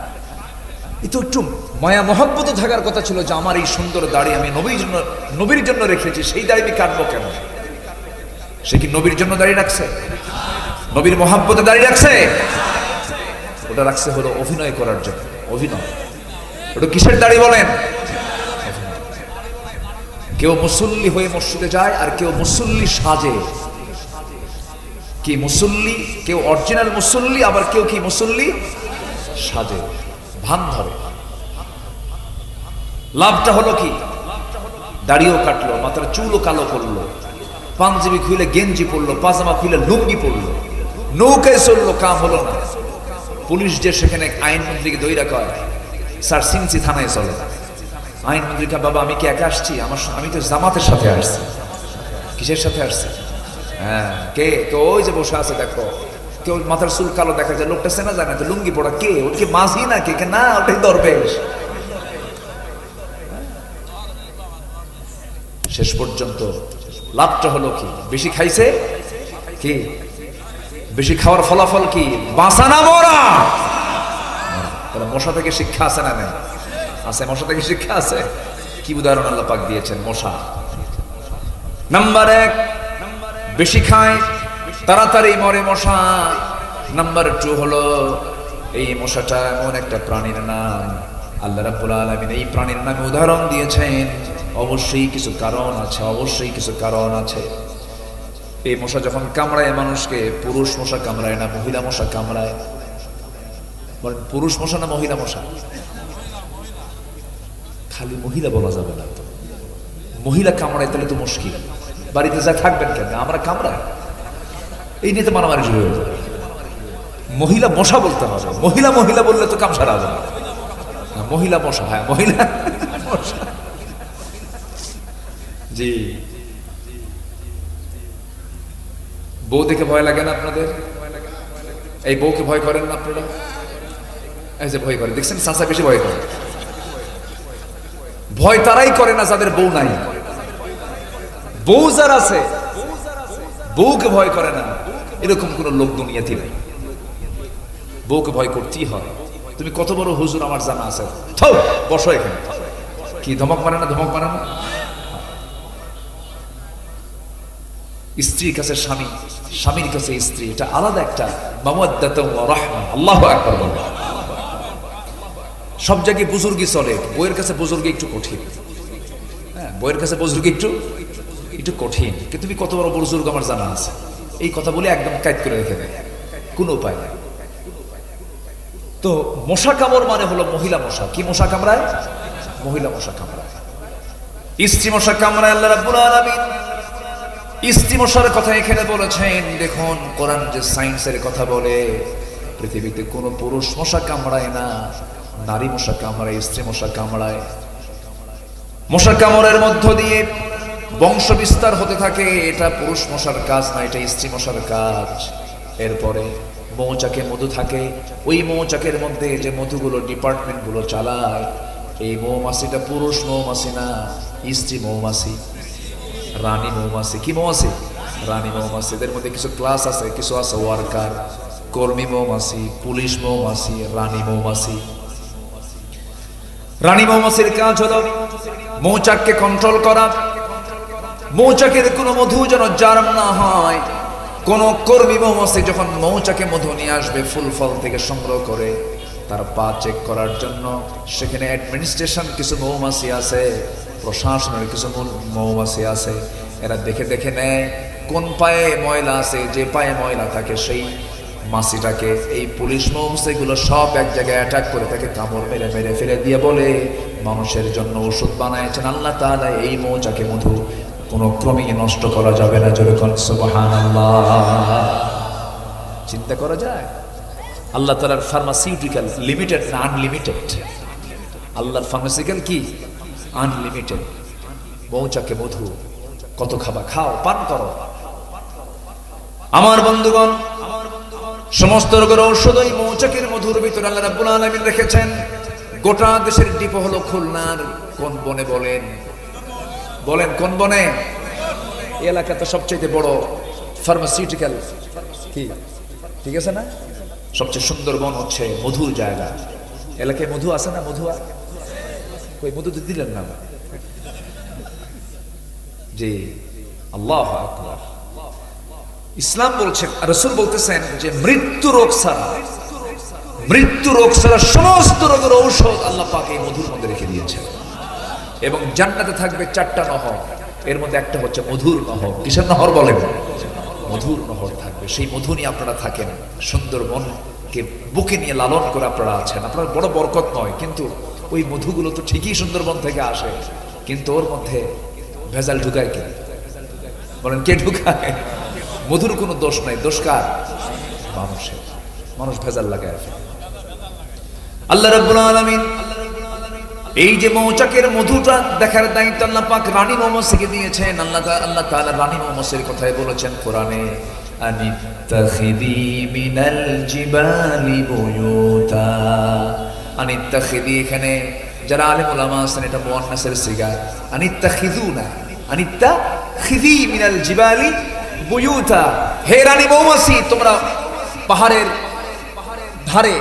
এ তো একটু মায়া মহব্বত থাকার কথা ছিল যে আমার এই সুন্দর দাড়ি আমি নবীর জন্য রেখেছি, সেই দাড়ি আমি কাটবো কেন? সে কি নবীর জন্য দাড়ি রাখছে? নবীর মহব্বতে দাড়ি রাখছে? ওটা রাখছে হলো অভিনয় করার জন্য। অভিনয় ওটা কিসের দাড়ি বলেন? কেউ মুসল্লি হয়ে মসজিদে যায় আর কেউ মুসল্লি সাজে। কি মুসল্লি? কেউ অরিজিনাল মুসল্লি, আবার কেউ কি মুসল্লি সাজে, ভান ধরে। লাভটা হলো কি? দাড়িও কাটলো, মাথার চুলও কালো করলো, পাঞ্জাবি খুলে গেঞ্জি পরলো, পাজামা খুলে লুঙ্গি পরলো, নৌকায় চললো, কাম হলো না। পুলিশ যে সেখানে আইনমন্ত্রীকে দইরা কয়, স্যার সিনসি থানায় চলে। আইনমন্ত্রীকে, বাবা আমি কি একা আসছি? আমি তো জামাতের সাথে আসছি। কিসের সাথে আসছি? হ্যাঁ, কে? ওই যে বসে আছে দেখো, কেউ মাথার চুল কালো দেখা যায়, লোকটা চেনা যায় না, তো লুঙ্গি পড়া কে? ওটা কি মাঝি না কে? না, ওটাই দরবেশ। শেষ পর্যন্ত লাভটা হলো কি? বেশি খাইছে কি? বেশি খাওয়ার ফলাফল কি? বাঁচা না মরা। তাহলে মশা থেকে শিক্ষা আছে না? নেই? আছে, মশা থেকে শিক্ষা আছে। কি উদাহরণ আল্লাহ পাক দিয়েছেন? মশা নাম্বার 1, বেশি খায় তাড়াতাড়ি মরে মশা। নাম্বার 2 হলো এই মশাটা এমন একটা প্রাণীর নাম, আল্লাহ রাব্বুল আলামিন এই প্রাণীর নামে উদাহরণ দিয়েছেন। অবশ্যই কিছু কারণ আছে, অবশ্যই কিছু কারণ আছে। এই মশা যখন কামড়ায় মানুষকে, পুরুষ মশা কামড়ায় না, মহিলা মশা কামড়ায়। বলেন পুরুষ মশা না মহিলা মশা? খালি মহিলা বলা যাবে না তো, মহিলা কামড়ায় তাহলে তো মুশকিল। বাড়িতে যা থাকবেন কেন? আমরা কামড়ায়, এই নিয়ে তো মারামারি শুরু হয়ে যাবে। মহিলা মশা বলতে হবে, মহিলা মহিলা বললে তো কাম সারা যাবে। মহিলা মশা, হ্যাঁ মহিলা মশা। জি, বউ দেখে ভয় লাগে না আপনাদের? এই বউকে ভয় করেন না আপনারা? এই যে ভয় করে, দেখছেন চাচা বেশি ভয় করে। ভয় তারাই করে না যাদের বউ নাই। বউ যার আছে, বউকে ভয় করে না, এরকম কোন লোক দুনিয়াতে নাই। বউকে ভয় করতেই হয়। তুমি কত বড় হুজুর আমার জানা আছে, বসো এখানে। কি ধমক মারে না? ধমক মারে না? স্ত্রীর কাছে স্বামী, স্বামীর কাছে স্ত্রী, এটা আলাদা একটা মাওয়াদ্দাতুন ওয়া রাহমা। আল্লাহু আকবার বলো। সব জায়গায় বুজুর্গি চলে, বইয়ের কাছে বুজুর্গি একটু কঠিন। হ্যাঁ, বইয়ের কাছে বুজুর্গি একটু কঠিন। কিন্তু তুমি কত বড় বুজুর্গ আমার জানা আছে, এই কথা বলে একদম কায়েদ করে রেখে দেয়, কোনো উপায় নাই। তো মশা কামড় মানে হলো মহিলা মশা। কি মশা কামড়ায়? মহিলা মশা কামড়ায়। স্ত্রী মশা কামড়ায় আল্লাহ রাব্বুল আলামিন স্ত্রী মশার কথা এখানে বলেছেন। দেখুন কোরআন যে সায়েন্সের কথা বলে, পৃথিবীতে কোনো পুরুষ মশা কামড়ায় না, নারী মশা কামড়ায়, স্ত্রী মশা কামড়ায়। মশা কামড়ের মধ্য দিয়ে বংশ বিস্তার হতে থাকে, এটা পুরুষ মশার কাজ না, এটা স্ত্রী মশার কাজ। এরপরে মৌচাকে মধু থাকে, ওই মৌচাকের মধ্যে যে মধুগুলো ডিপার্টমেন্টগুলো চালায়, এই মৌমাছিটা পুরুষ মৌমাছি না, স্ত্রী মৌমাছি, রানী মৌমাছি। কি মৌমাছি? রানী মৌমাছি। এদের মধ্যে কিছু ক্লাস আছে, কিছু আছে ওয়ার্কার, কর্মী মৌমাছি, পুলিশ মৌমাছি, রানী মৌমাছি। রানী মৌমাছির কাজ হলো মৌচাককে কন্ট্রোল করা, মৌচাকের কোনো মধু যেন জার্ম না হয়। কোন কর্মী মৌমাছি যখন মৌচাকে মধু নিয়ে আসবে ফুল ফল থেকে সংগ্রহ করে, তার পা চেক করার জন্য সেখানে অ্যাডমিনিস্ট্রেশন কিছু মৌমাছি আছে, প্রশাসনের কিছু মৌমাছি আছে। এরা দেখে দেখে নেয় কোন পায়ে ময়লা আছে, যে পায়ে ময়লা থাকে সেই মাছিটাকে এই পুলিশ মৌমাছিগুলো সব এক জায়গায় অ্যাটাক করে তাকে কামড় মেরে মেরে ফেলে দিয়ে বলে, মানুষের জন্য ওষুধ বানাইছেন আল্লাহ তাআলা, এই মৌচাকে মধু কোনো ক্রমেই নষ্ট করা যাবে না। জোরে কোন সুবহানাল্লাহ। চিন্তা করা যায়? আল্লাহ তাআলার ফার্মাসিউটিক্যাল লিমিটেড না আনলিমিটেড? আল্লাহর ফার্মাসিউটিক্যাল কি? আনলিমিটেড। মৌচাকে মধু কত খাবা, খাও, পান করো। আমার বন্ধুগণ, সমস্ত রোগের ঔষধ ওই মৌচাকের মধুর ভিতরে আল্লাহ রাব্বুল আলামিন রেখেছেন। গোটা দেশের ডিপো হলো খুলনার কোন বনে বলেন? বলেন কোন বনে? এই এলাকাতে সবচেয়ে বড় ফার্মাসিউটিক্যাল কি, ঠিক আছে না? সবচেয়ে সুন্দর বন হচ্ছে মধুর জায়গা। এলাকায় মধু আছে না? মধু কই? মধু তো দিলেন না। জি, আল্লাহু আকবার। ইসলাম বলছে, রাসূল বলতেছেন যে মৃত্যু রোগ ছাড়া সমস্ত রোগের ঔষধ আল্লাহ পাক এই মধুর মধ্যে রেখে দিয়েছেন। এবং জান্নাতে থাকবে 4টা নহর, এর মধ্যে একটা হচ্ছে মধুর নহর। কিসের নহর বলেন? মধুর নহর থাকবে। সেই মধু নিয়ে আপনারা থাকেন, সুন্দরবনকে বুকে নিয়ে লালন করে আপনারা আছেন। আপনার বড় বরকত নয়, কিন্তু ওই মধুগুলো তো ঠিকই সুন্দরবন থেকে আসে, কিন্তু ওর মধ্যে ভেজাল ঢুকায় কে? বলেন কে ঢুকায়? মধুর কোনো দোষ নাই, দোষ কার? মানুষের। মানুষ ভেজাল লাগায়। আল্লাহ রাব্বুল আলামিন এই যে মৌচাকের মধুটা দেখার দায়িত্ব আল্লাহ পাক রানী মৌমাছিকে দিয়েছেন। আল্লাহ তাআলা রানী মৌমাছির কথাই বলেছেন কোরআনে, আনিত্তাখিদি মিনাল জিবালি বুয়ুতা। আনিত্তাখিদি, এখানে যারা আলেম উলামা আছেন এটা মুয়ান্নাসের সিগা। আনিত্তাখিদুনা, আনিত্তাখিদি মিনাল জিবালি বুয়ুতা। হে রানী মৌমাছি, তোমরা পাহাড়ের ধারে,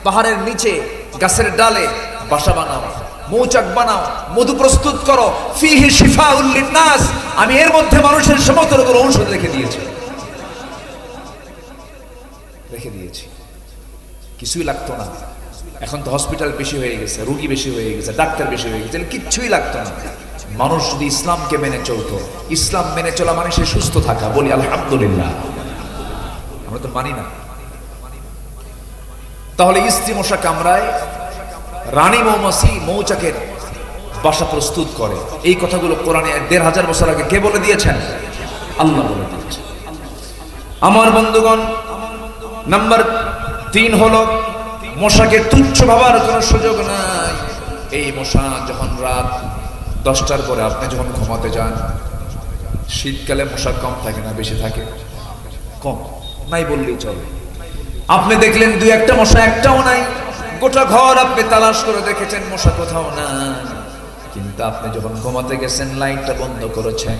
পাহাড়ের নিচে, গাছের ডালে বাসা বানাও, মৌচাক বানাও, মধু প্রস্তুত করো। ফিহি শিফাউল লিন্নাস, আমি এর মধ্যে মানুষের সমস্ত রোগের ঔষধ রেখে দিয়েছি। কিছুই লাগতো না। এখন তো হসপিটাল বেশি হয়ে গেছে, রোগী বেশি হয়ে গেছে, ডাক্তার বেশি হয়ে গেছে, কিচ্ছুই লাগতো না। মানুষ যদি ইসলামকে মেনে চলতো, ইসলাম মেনে চলা মানে সে সুস্থ থাকা। বলি আলহামদুলিল্লাহ। আমরা তো মানি না। তাহলে স্ত্রী মশা কামড়ায়, রানী মৌমাছি মৌচাকের বাসা প্রস্তুত করে। এই কথাগুলো কোরআনে ১৫০০ বছর আগে কে বলে দিয়েছেন? আল্লাহ বলে দিয়েছেন। আমার বন্ধুগণ, নাম্বার 3 হলো মশাকে তুচ্ছ ভাবার কোনো সুযোগ নাই। এই মশা যখন রাত 10টার পরে আপনি যখন ঘুমাতে যান, শীতকালে মশা কম থাকে না বেশি থাকে? কম নাই বললেই চলে। আপনি দেখলেন 2-1টা মশা, একটাও নাই। গোটা ঘর আপনি তালাশ করে দেখেছেন, মশা কোথাও নাই। কিন্তু আপনি যখন ঘুমাতে গেছেন, লাইটটা বন্ধ করেছেন,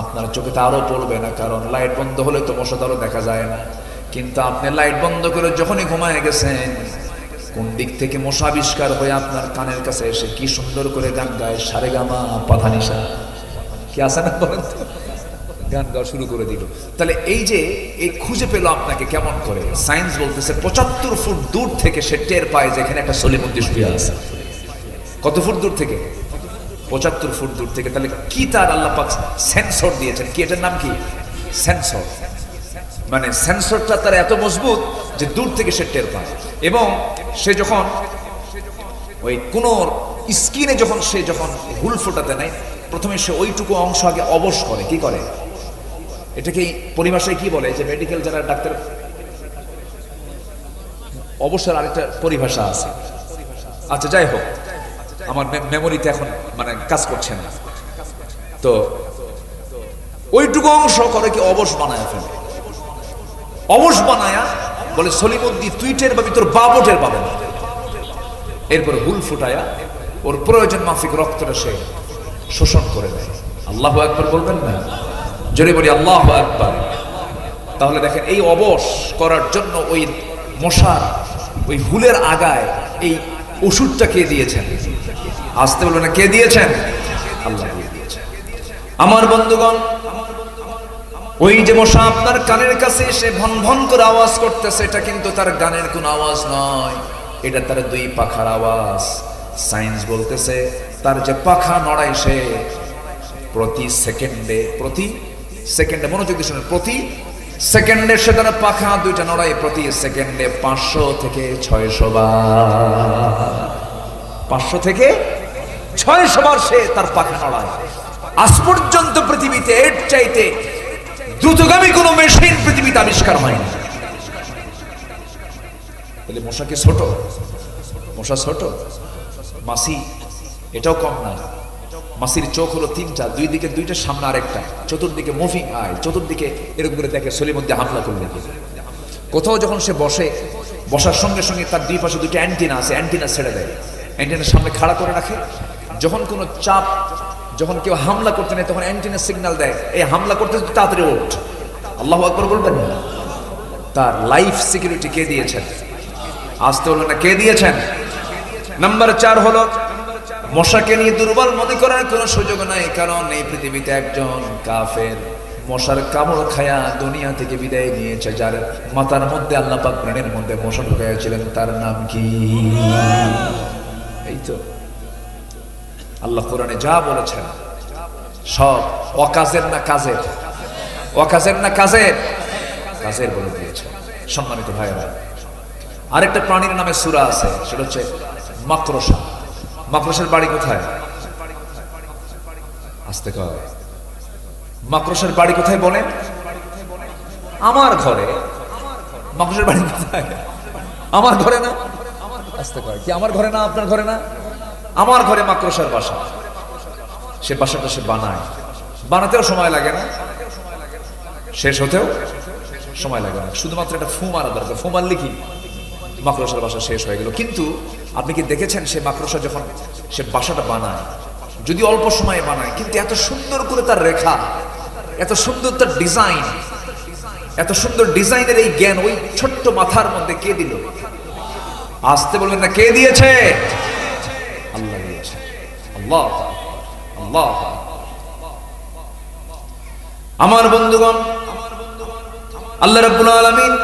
আপনার চোখে তো আরো পড়বে না, কারণ লাইট বন্ধ হলে তো মশা তো আরো দেখা যায় না। কিন্তু আপনি লাইট বন্ধ করে যখনই ঘুমায় গেছেন, কোন দিক থেকে মশা আবিষ্কার হয়ে আপনার কানের কাছে এসে কি সুন্দর করে গান গায়, সারেগামা পাধানিসা, কি আছে না বলেন তো, গান গাওয়া শুরু করে দিল। তাহলে এই যে এই খুঁজে পেল আপনাকে কেমন করে? সায়েন্স বলতেছে ৭৫ ফুট দূর থেকে সে টের পায় যে এখানে একটা সলিমুদ্দি শুয়ে আছে। কত ফুট দূর থেকে? ৭৫ ফুট দূর থেকে। তাহলে কি তার আল্লাহ পাক সেন্সর দিয়েছেন, কি এটার নাম কি? সেন্সর। মানে সেন্সরটা তার এত মজবুত যে দূর থেকে সে টের পায়। এবং সে যখন ওই কোন স্কিনে যখন সে যখন হুল ফোটাতে নেয়, প্রথমে সে ওইটুকু অংশ আগে অবশ করে। কি করে? এটাকে পরিভাষায় কি বলে? যে মেডিকেল যারা ডাক্তার, অবশ্যই আরেকটা পরিভাষা আছে। আচ্ছা যাই হোক, আমার মেমোরিতে এখন মানে কাজ করছে না। তো ওইটুকু অংশ করে কি অবশ বানায় ফেলে। অবশ বানায়া বলে সলিমুদ্দি তুই টের পাবি, তোর বাবু টের পাবে না। এরপর হুল ফুটায়া ওর প্রয়োজন মাফিক রক্তটা সে শোষণ করে দেয়। আল্লাহু আকবার বলবেন না? জোরে বলি আল্লাহু আকবার। তাহলে দেখেন এই অবশ করার জন্য ওই মশার ওই হুলের আগায় এই ওষুধটা কে দিয়েছেন? আসতে বলবেন না, কে দিয়েছেন? আল্লাহ দিয়ে দিয়েছেন। আমার বন্ধুগণ, ওই যে মশা আপনার কানের কাছে এসে ভন ভন করে আওয়াজ করতেছে, এটা কিন্তু তার গানের কোন আওয়াজ নয়, এটা তার দুই পাখার আওয়াজ। সায়েন্স বলতেছে তার যে পাখা নড়ায় সে প্রতি সেকেন্ডে মনোযোগ দিয়ে শুনেন, প্রতি সেকেন্ডে সে তার পাখা দুইটা নড়ায়, প্রতি সেকেন্ডে 500 থেকে 600 বার, 500 থেকে 600 বার সে তার পাখা নড়ায়। আজ পর্যন্ত পৃথিবীতে এর চাইতে দ্রুতগামী কোন মেশিন পৃথিবীতে আবিষ্কার হয়নি। তাহলে মশা কি ছোট? মশা ছোট? মাছি এটাও কম না। মাছির চোখ হলো 3টা, দুই দিকে 2টা, সামনে আরেকটা, চতুর্দিকে মুভিং আই, চতুর্দিকে এরকম করে দেখে সলির মধ্যে হামলা করলে। কোথাও যখন সে বসে, বসার সঙ্গে সঙ্গে তার দুই পাশে 2টা অ্যান্টিনা আছে, অ্যান্টিনা ছেড়ে দেয়, অ্যান্টিনার সামনে খাড়া করে রাখে। যখন কোনো চাপ, যখন কেউ হামলা করতে নেই তখন অ্যান্টিনা সিগন্যাল দেয়, এই হামলা করতে তাড়াতাড়ি ওঠ। আল্লাহু আকবার বলবেন না? তার লাইফ সিকিউরিটি কে দিয়েছেন? আসতে বলবেন না, কে দিয়েছেন? নাম্বার 4 হলো মশাকে নিয়ে দুর্বল মনে করার কোনো সুযোগ নাই, কারণ এই পৃথিবীতে একজন কাফের মশার কামড় খায়া দুনিয়া থেকে বিদায় নিয়েছে, যার মাথার মধ্যে আল্লাহ পাক প্রাণের মধ্যে মশা ঢুকাইয়াছিলেন, তার নাম কি? এই তো আল্লাহ কোরআনে যা বলেছেন সব অকাজের না কাজের, অকাজের না কাজের, কাজের বলে দিয়েছে। সম্মানিত ভাইয়েরা, আরেকটা প্রাণীর নামে সূরা আছে, সেটা হচ্ছে মাকড়সা। মাকড়সার বাড়ি কোথায়? আসতে কয়, মাকড়সার বাড়ি কোথায় বলেন? আমার ঘরে। মাকড়সার বাড়ি কোথায়? আমার ঘরে না? আসতে কয়, কি আমার ঘরে না? আপনার ঘরে না? আমার ঘরে মাকড়সার বাসা। সে বাসাটা সে বানায়, বানাতেও সময় লাগে না, শেষ হতেও সময় লাগে না, শুধুমাত্র একটা ফু মারা দরকার। ফু মারলে কি মাকড়সার বাসা শেষ হয়ে গেল। কিন্তু আপনি কি দেখেছেন সে মাকড়সা যখন সে বাসাটা বানায়, যদি অল্প সময়ে বানায়, কিন্তু এত সুন্দর করে তার রেখা, এত সুন্দর তার ডিজাইন, এত সুন্দর ডিজাইনের এই জ্ঞান ওই ছোট্ট মাথার মধ্যে কে দিল? আসতে বলবেন না, কে দিয়েছে? আল্লাহ দিয়েছে। আল্লাহ আল্লাহ। আমার বন্ধুগণ, আল্লাহ রাব্বুল আলামিন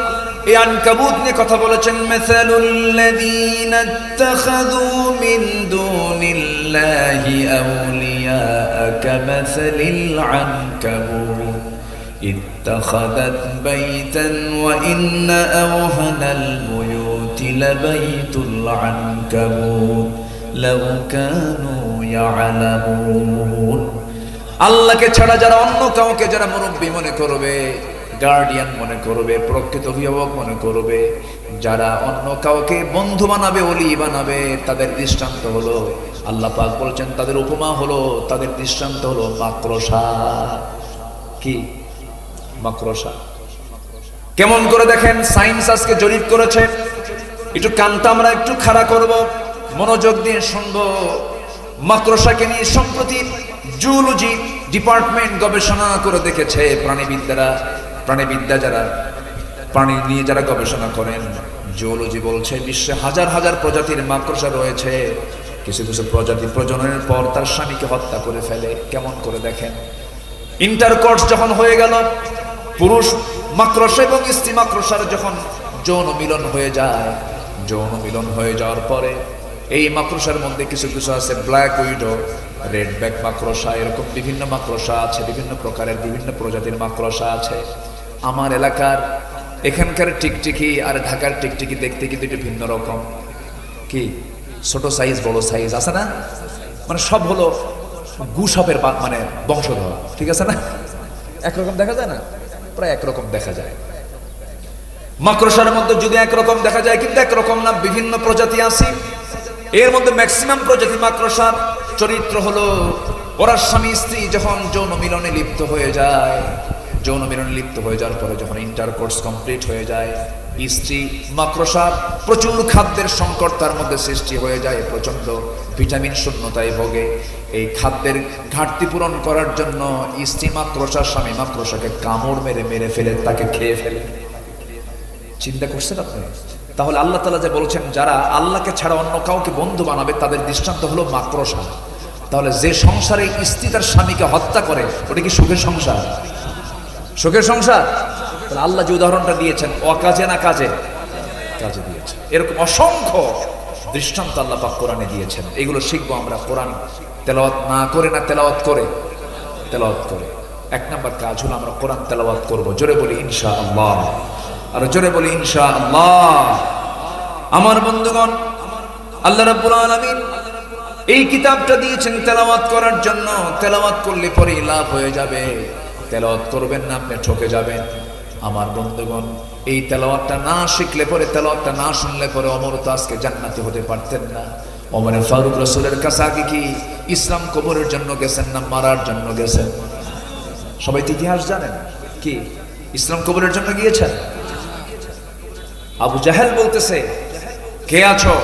এই আনকাবুত নিয়ে কথা বলেছেন, মাসালুল্লাযীনা ইত্তাখাযু মিন দুনিল্লাহি আউলিয়া কামাসালিল আনকাবুত ইত্তাখাযাত বাইতান ওয়া ইন্না আওহানাল বুয়ুতি লাবাইতুল আনকাবুত লাউ কানু ইয়ালামুন। আল্লাহকে ছাড়া যারা অন্য কাউকে যারা মুরব্বী মনে করবে, গার্ডিয়ান মনে করবে, প্রকৃত অভিভাবক মনে করবে, যারা অন্য কাউকে বন্ধু বানাবে, ওলি বানাবে, তাদের দৃষ্টান্ত হলো, আল্লাহ পাক বলছেন তাদের উপমা হলো, তাদের দৃষ্টান্ত হলো মাকড়সা। কি? মাকড়সা। কেমন করে দেখেন, সায়েন্স আজকে জরিপ করেছে, একটু কানটা আমরা একটু খাড়া করব, মনোযোগ দিয়ে শুনবো। মাকড়সাকে নিয়ে সম্প্রতি জুলজি ডিপার্টমেন্ট গবেষণা করে দেখেছে, প্রাণীবিদ্যা যারা প্রাণী নিয়ে যারা গবেষণা করেন, জিওলজি বলছে বিশ্বে হাজার হাজার প্রজাতির মাকড়সা রয়েছে। কিছু কিছু প্রজাতি প্রজননের পর তার স্বামীকে হত্যা করে ফেলে। কেমন করে দেখেন, ইন্টারকোর্স যখন হয়ে গেল, পুরুষ মাকড়সা এবং স্ত্রী মাকড়সার যখন যৌন মিলন হয়ে যায়, যৌন মিলন হয়ে যাওয়ার পরে এই মাকড়সার মধ্যে কিছু কিছু আছে ব্ল্যাক উইডো, রেড ব্যাক মাকড়সা, এরকম বিভিন্ন মাকড়সা আছে, বিভিন্ন প্রকারের বিভিন্ন প্রজাতির মাকড়সা আছে। আমার এলাকার এখানকার টিকটিকি আর ঢাকার টিকটিকি দেখতে কিন্তু একটু ভিন্ন রকম। কি? ছোট সাইজ বড় সাইজ আছে না, মানে সব হলো গুসাপের মানে বংশধর, ঠিক আছে না? একরকম দেখা যায় না, প্রায় একরকম দেখা যায়। মাকড়সার মধ্যে যদি একরকম দেখা যায়, কিন্তু একরকম না, বিভিন্ন প্রজাতি আছে। এর মধ্যে ম্যাক্সিমাম প্রজাতি মাকড়সার চরিত্র হলো, ওরা স্বামী স্ত্রী যখন যৌন মিলনে লিপ্ত হয়ে যায়, যৌন মিলনে লিপ্ত হয়ে যাওয়ার পরে যখন ইন্টারকোর্স কমপ্লিট হয়ে যায়, স্ত্রী মাকড়সার প্রচুর খাদ্যের সংকট তার মধ্যে সৃষ্টি হয়ে যায়, প্রচন্ড ভিটামিন শূন্যতায় ভোগে। এই খাদ্যের ঘাটতি পূরণ করার জন্য স্ত্রী মাকড়সার স্বামী মাকড়সাকে কামড় মেরে মেরে ফেলে তাকে খেয়ে ফেলে। চিন্তা করছেন আপনি? তাহলে আল্লাহ তাআলা যে বলছেন যারা আল্লাহকে ছাড়া অন্য কাউকে বন্ধু বানাবে তাদের দৃষ্টান্ত হলো মাকড়সা। তাহলে যে সংসারে স্ত্রী তার স্বামীকে হত্যা করে ওটা কি সুখের সংসার? সুখের সংসার? তাহলে আল্লাহ যে উদাহরণটা দিয়েছেন অকাজে না কাজে, কাজে দিয়েছেন। এরকম অসংখ্য দৃষ্টান্ত আল্লাহ পাক কোরআনে দিয়েছেন। এগুলো শিখবো আমরা কোরআন তেলাওয়াত না করে, না তেলাওয়াত করে? তেলাওয়াত করে। এক নাম্বার কাজ হলো আমরা কোরআন তেলাওয়াত করব। জোরে বলি ইনশাআল্লাহ, আর জোরে বলি ইনশাআল্লাহ। আমার বন্ধুগণ, আল্লাহ রাব্বুল আলামিন এই কিতাবটা দিয়েছেন তেলাওয়াত করার জন্য। তেলাওয়াত করলে পরে লাভ হয়ে যাবে, তেলাওয়াত করবেন না আপনি ঠকে যাবেন। আমার বন্ধুগণ, এই তেলাওয়াতটা না শিখলে পরে, তেলাওয়াতটা না শুনলে পরে ওমর তো আজকে জান্নাতি হতে পারতেন না। ওমর ফারুক রাসূলের কাছে আগে কি ইসলাম কবরের জন্য গেছেন না মারার জন্য গেছেন? সবাই তো ইতিহাস জানেন। কি ইসলাম কবরের জন্য গিয়েছেন? আবু জাহেল বলতেছে কে আছো?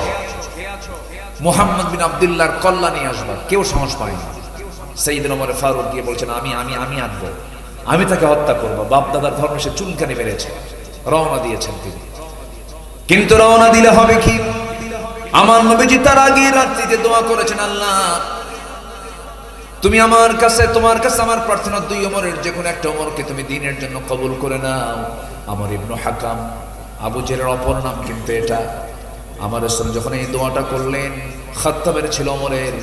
মুহাম্মদ বিন আব্দুল্লাহর কল্যাণী আসবা। কেউ সাহস পায়নি। সাইয়েদনা ওমর ফারুক গিয়ে বলছেন আমি আসবো, আমি তাকে হত্যা করবো। বাপ দাদার ধর্মে সে চুনকানি মেরেছে। রওনা দিয়েছেন তিনি। কিন্তু রওনা দিলে হবে কি? আমার নবীজি তার আগে রাত্রিতে দোয়া করেছেন, আল্লাহ তুমি আমার কাছে, তোমার কাছে আমার প্রার্থনা, দুই ওমরের যে কোনো একটা ওমরকে তুমি দ্বীনের জন্য কবুল করে নাও। আমর ইবনে হাকাম, আবু জেহেলের অপর নাম কিন্তু এটা। আমার রাসূল যখন এই দোয়াটা করলেন, খাত্তাবের ছিল ওমরের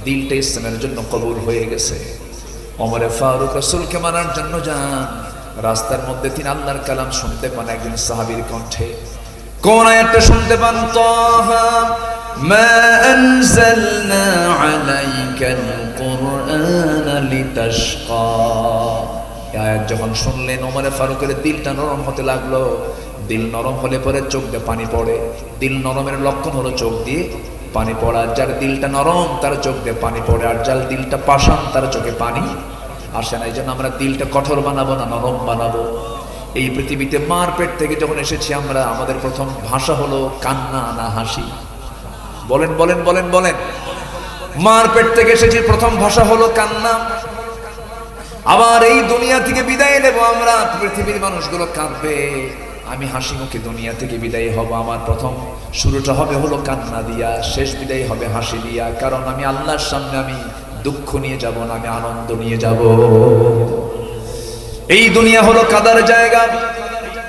দিলটা ইসলামের জন্য কবুল হয়ে গেছে। ওমর ফারুক রাসূলকে মানার জন্য যান। রাস্তার মধ্যে তিনি আল্লাহর কালাম শুনতে পান একজন সাহাবীর কণ্ঠে। কোন আয়াতটা শুনতে পান? তাহা মা আনজালনা আলাইকাল কুরআনা লিতাশকা। এই আয়াত যখন শুনলেন ওমর ফারুকের দিলটা নরম হতে লাগলো। দিল নরম হলে পরে চোখ দিয়ে পানি পড়ে। দিল নরমের লক্ষণ হলো চোখ দিয়ে পানি পড়া। যার দিলটা নরম তার চোখ দিয়ে পানি পড়ে, আর যার দিলটা পাষাণ তার চোখে পানি আসে না। এই জন্য আমরা দিলটা কঠোর বানাবো না, নরম বানাবো। এই পৃথিবীতে মার পেট থেকে যখন এসেছি আমরা, আমাদের প্রথম ভাষা হলো কান্না না হাসি? বলেন বলেন বলেন বলেন। মার পেট থেকে এসেছি, প্রথম ভাষা হলো কান্না। আবার এই দুনিয়া থেকে বিদায় নেব আমরা, পৃথিবীর মানুষগুলো কাঁদবে। আমি হাসি মুখে দুনিয়া থেকে বিদায় হব। আমার প্রথম শুরুটা হবে হলো কান্না দিয়া, শেষ বিদায় হবে হাসি দিয়া। কারণ আমি আল্লাহর সামনে আমি দুঃখ নিয়ে যাব না, আমি আনন্দ নিয়ে যাব। এই দুনিয়া হলো কাদার জায়গা।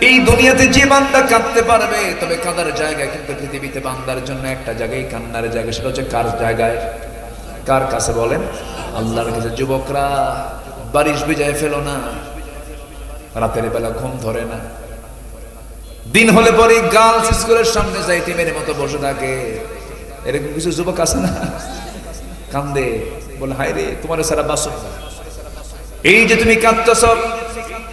এই দুনিয়াতে যে বান্দা কাঁদতে পারবে, তবে কাদার জায়গা কিন্তু পৃথিবীতে বান্দার জন্য একটা জায়গায় কান্নার জায়গা। সেটা হচ্ছে কার জায়গায়? কার কাছে বলেন? আল্লাহর কাছে। যুবকরা বারিশ ভিজায় ফেলো না, রাতের বেলা ঘুম ধরে না। দিন হলে পরে গার্লস স্কুলের সামনে যাই টিমের মতো বসে থাকে। এরকম কিছু যুবক আছে না? কান্দে, বলে হায় রে তোমার সারা বাসন। এই যে তুমি কাঁদতেছ,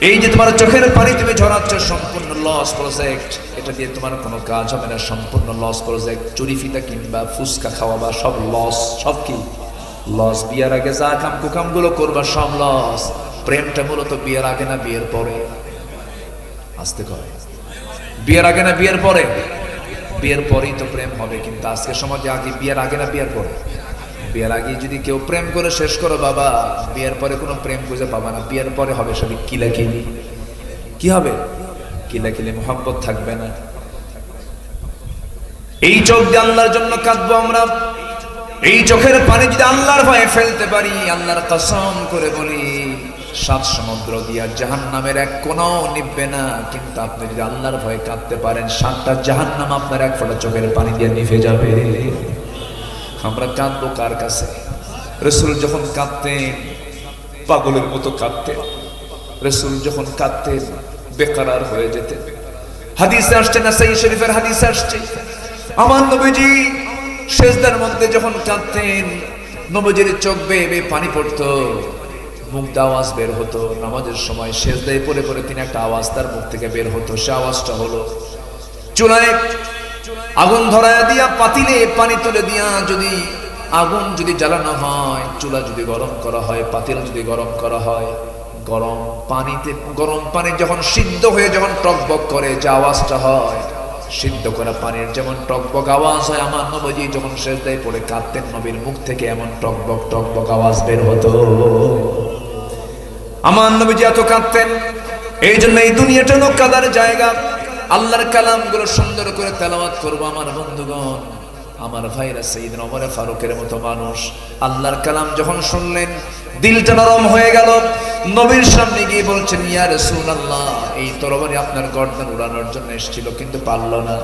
এই যে তোমার চোখের পানি তুমি ঝরাচ্ছ, সম্পূর্ণ লস প্রজেক্ট। এটা দিয়ে তোমার কোনো কাজ হবে না, সম্পূর্ণ লস প্রজেক্ট। চুরি ফিতা কিনবা, ফুচকা খাওয়া বা সব লস। সব কি লস? বিয়ের আগে যা কাম কুকাম গুলো করবা সব লস। প্রেমটা মূলত বিয়ের আগে না বিয়ের পরে? আসতে করে বিয়ের আগে না বিয়ের পরে? বিয়ের পরেই তো প্রেম হবে। কিন্তু আজকে সমাজে আগে বিয়ের আগে না বিয়ের পরে? বিয়ের আগে যদি কেউ প্রেম করে শেষ করো বাবা, বিয়ের পরে কোনো প্রেম খুঁজে পাবা না। বিয়ের পরে হবে সবই কিলাকিলি। কি হবে? কিলাকিলি, মোহাব্বত থাকবে না। এই চোখ দিয়ে আল্লাহর জন্য কাঁদবো আমরা। এই চোখের পানি যদি আল্লাহর ভয়ে ফেলতে পারি, আল্লাহর কসম করে বলি 7 সমুদ্র দিয়া জাহান্নামের এক কোণাও নিভবে না। কিন্তু আপনি যদি আল্লাহর ভয়ে কাঁদতে পারেন, 7টা জাহান্নাম আপনার এক ফোঁটা চোখের পানি দিয়ে নিভে যাবে। আমরা কাঁদবো কার কাছে? রাসূল যখন কাঁদতেন পাগলের মতো কাঁদতেন। রাসূল যখন কাঁদতেন বেকরার হয়ে যেতেন। হাদিসে আসছে, নাসাই শরীফের হাদিসে আসছে, আমার নবীজি সেজদার মধ্যে যখন কাঁদতেন, নবীজির চোখ বেয়ে বেয়ে পানি পড়তো, মুখ দিয়ে আওয়াজ বের হতো। নামাজের সময় সেজদায় পড়ে পড়ে তিনি একটা আওয়াজ তার মুখ থেকে বের হতো। সে আওয়াজটা হলো, চুলায় আগুন ধরায়া দিয়া পাতিলে পানি তুলে দিয়া যদি আগুন যদি জ্বালানো হয়, চুলা যদি গরম করা হয়, পাতিল যদি গরম করা হয়, গরম পানি যখন সিদ্ধ হয়ে যখন টকবক করে যে আওয়াজটা হয়, সিদ্ধ করা পানির যেমন টকবক আওয়াজ হয়, আমার নবীজি যখন সেজদায় পড়ে কাঁদতেন নবীর মুখ থেকে এমন টকবক আওয়াজ বের হতো। আমার নবীজি এত কাঁদতেন। এই জন্য এই দুনিয়াটা হলো কাদার জায়গা। আল্লাহর কালামগুলো সুন্দর করে তেলাওয়াত করবো আমার বন্ধুগণ, আমার ভাইরা। সাইয়েদনা ওমর ফারুকের মতো মানুষ আল্লাহর কালাম যখন শুনলেন দিলটা নরম হয়ে গেল। নবীর সামনে গিয়ে বলছেন, ইয়া রাসূলুল্লাহ, এই তরবারি আপনার গর্দান উড়ানোর জন্য এসেছিল কিন্তু পারল না,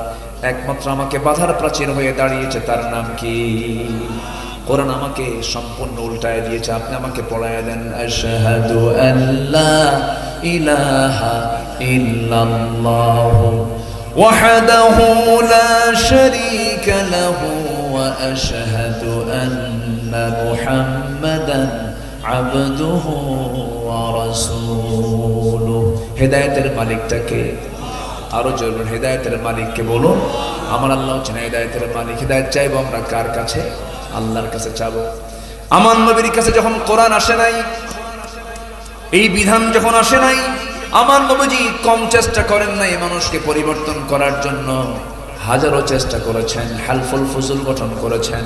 একমাত্র আমাকে বাধার প্রাচীর হয়ে দাঁড়িয়েছে, তার নাম কি? কোরআন আমাকে সম্পূর্ণ উল্টায় দিয়েছে, আপনি আমাকে পড়ায় দেন। আশহাদু আল্লা ইলাহা ইল্লাল্লাহু ওয়াহদাহু লা শারীকা লাহু ওয়া আশহাদু আন্না মুহাম্মাদান আবদুহু ওয়া রাসূলুহু। হেদায়েতের মালিকটাকে আরো জোরে হেদায়েতের মালিককে বলুন। আমার আল্লাহ হচ্ছেন হেদায়েতের মালিক। হেদায়েত চাইবো আমরা কার কাছে? আল্লাহর কাছে চাবো। আমার নবীর কাছে যখন কোরআন আসে নাই, এই বিধান যখন আসে নাই, আমার নবীজি কম চেষ্টা করেন নাই মানুষকে পরিবর্তন করার জন্য, হাজারো চেষ্টা করেছেন, হালফুল ফুজুল গঠন করেছেন।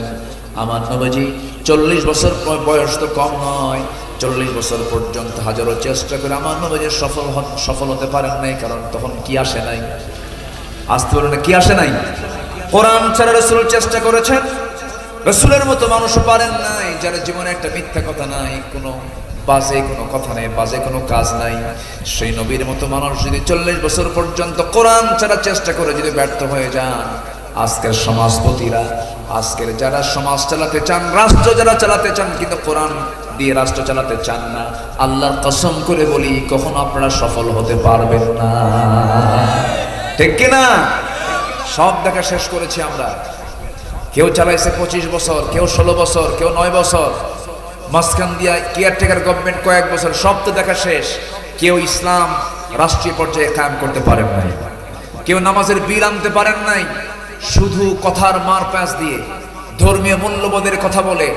আমার নবীজি 40 বছর বয়স তো কম নয়, 40 বছর পর্যন্ত হাজারো চেষ্টা করে আমার নবীজি সফল হতে পারেন নাই। কারণ তখন কি আসে নাই? আসতে বলে না, কি আসে নাই? কোরআন ছাড়া রাসূল চেষ্টা করেছেন, রাসূলের মতো মানুষও পারেন নাই, যার জীবনে একটা মিথ্যা কথা নাই, কোনো বাজে কোনো কথা নেই, বাজে কোনো কাজ নাই। সেই নবীর মতো মানুষ যদি 40 বছর পর্যন্ত কোরআন ছাড়া চেষ্টা করে যদি ব্যর্থ হয়ে যান, আজকের সমাজপতিরা, আজকের যারা সমাজ চালাতে চান, রাষ্ট্র যারা চালাতে চান কিন্তু কোরআন দিয়ে রাষ্ট্র চালাতে চান না, আল্লাহর কসম করে বলি কখনো আপনারা সফল হতে পারবেন না। ঠিক কিনা? সব দেখা শেষ করেছি আমরা। কেউ চালাইছে 25 বছর, কেউ 16 বছর, কেউ 9 বছর, মাঝখান দিয়া কেয়ারটেকার গভর্নমেন্ট কয়েক বছর, সব তো দেখা শেষ। কেউ ইসলাম রাষ্ট্রীয় পর্যায়ে কায়েম করতে পারেন নাই, কেউ নামাজের বিল আনতে পারেন নাই। শুধু কথার মার প্যাঁচ দিয়ে, ধর্মীয় মূল্যবোধের কথা বলে,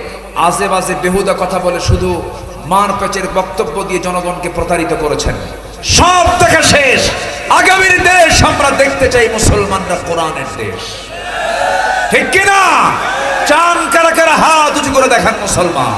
আজে বাজে বেহুদা কথা বলে, শুধু মার প্যাচের বক্তব্য দিয়ে জনগণকে প্রতারিত করেছেন। সব দেখা শেষ। আগামীর দেশ আমরা দেখতে চাই মুসলমানরা কোরআনের দেশ। ঠিক কিনা? চান কারা কারা? হাত উঁচু করে দেখান মুসলমান।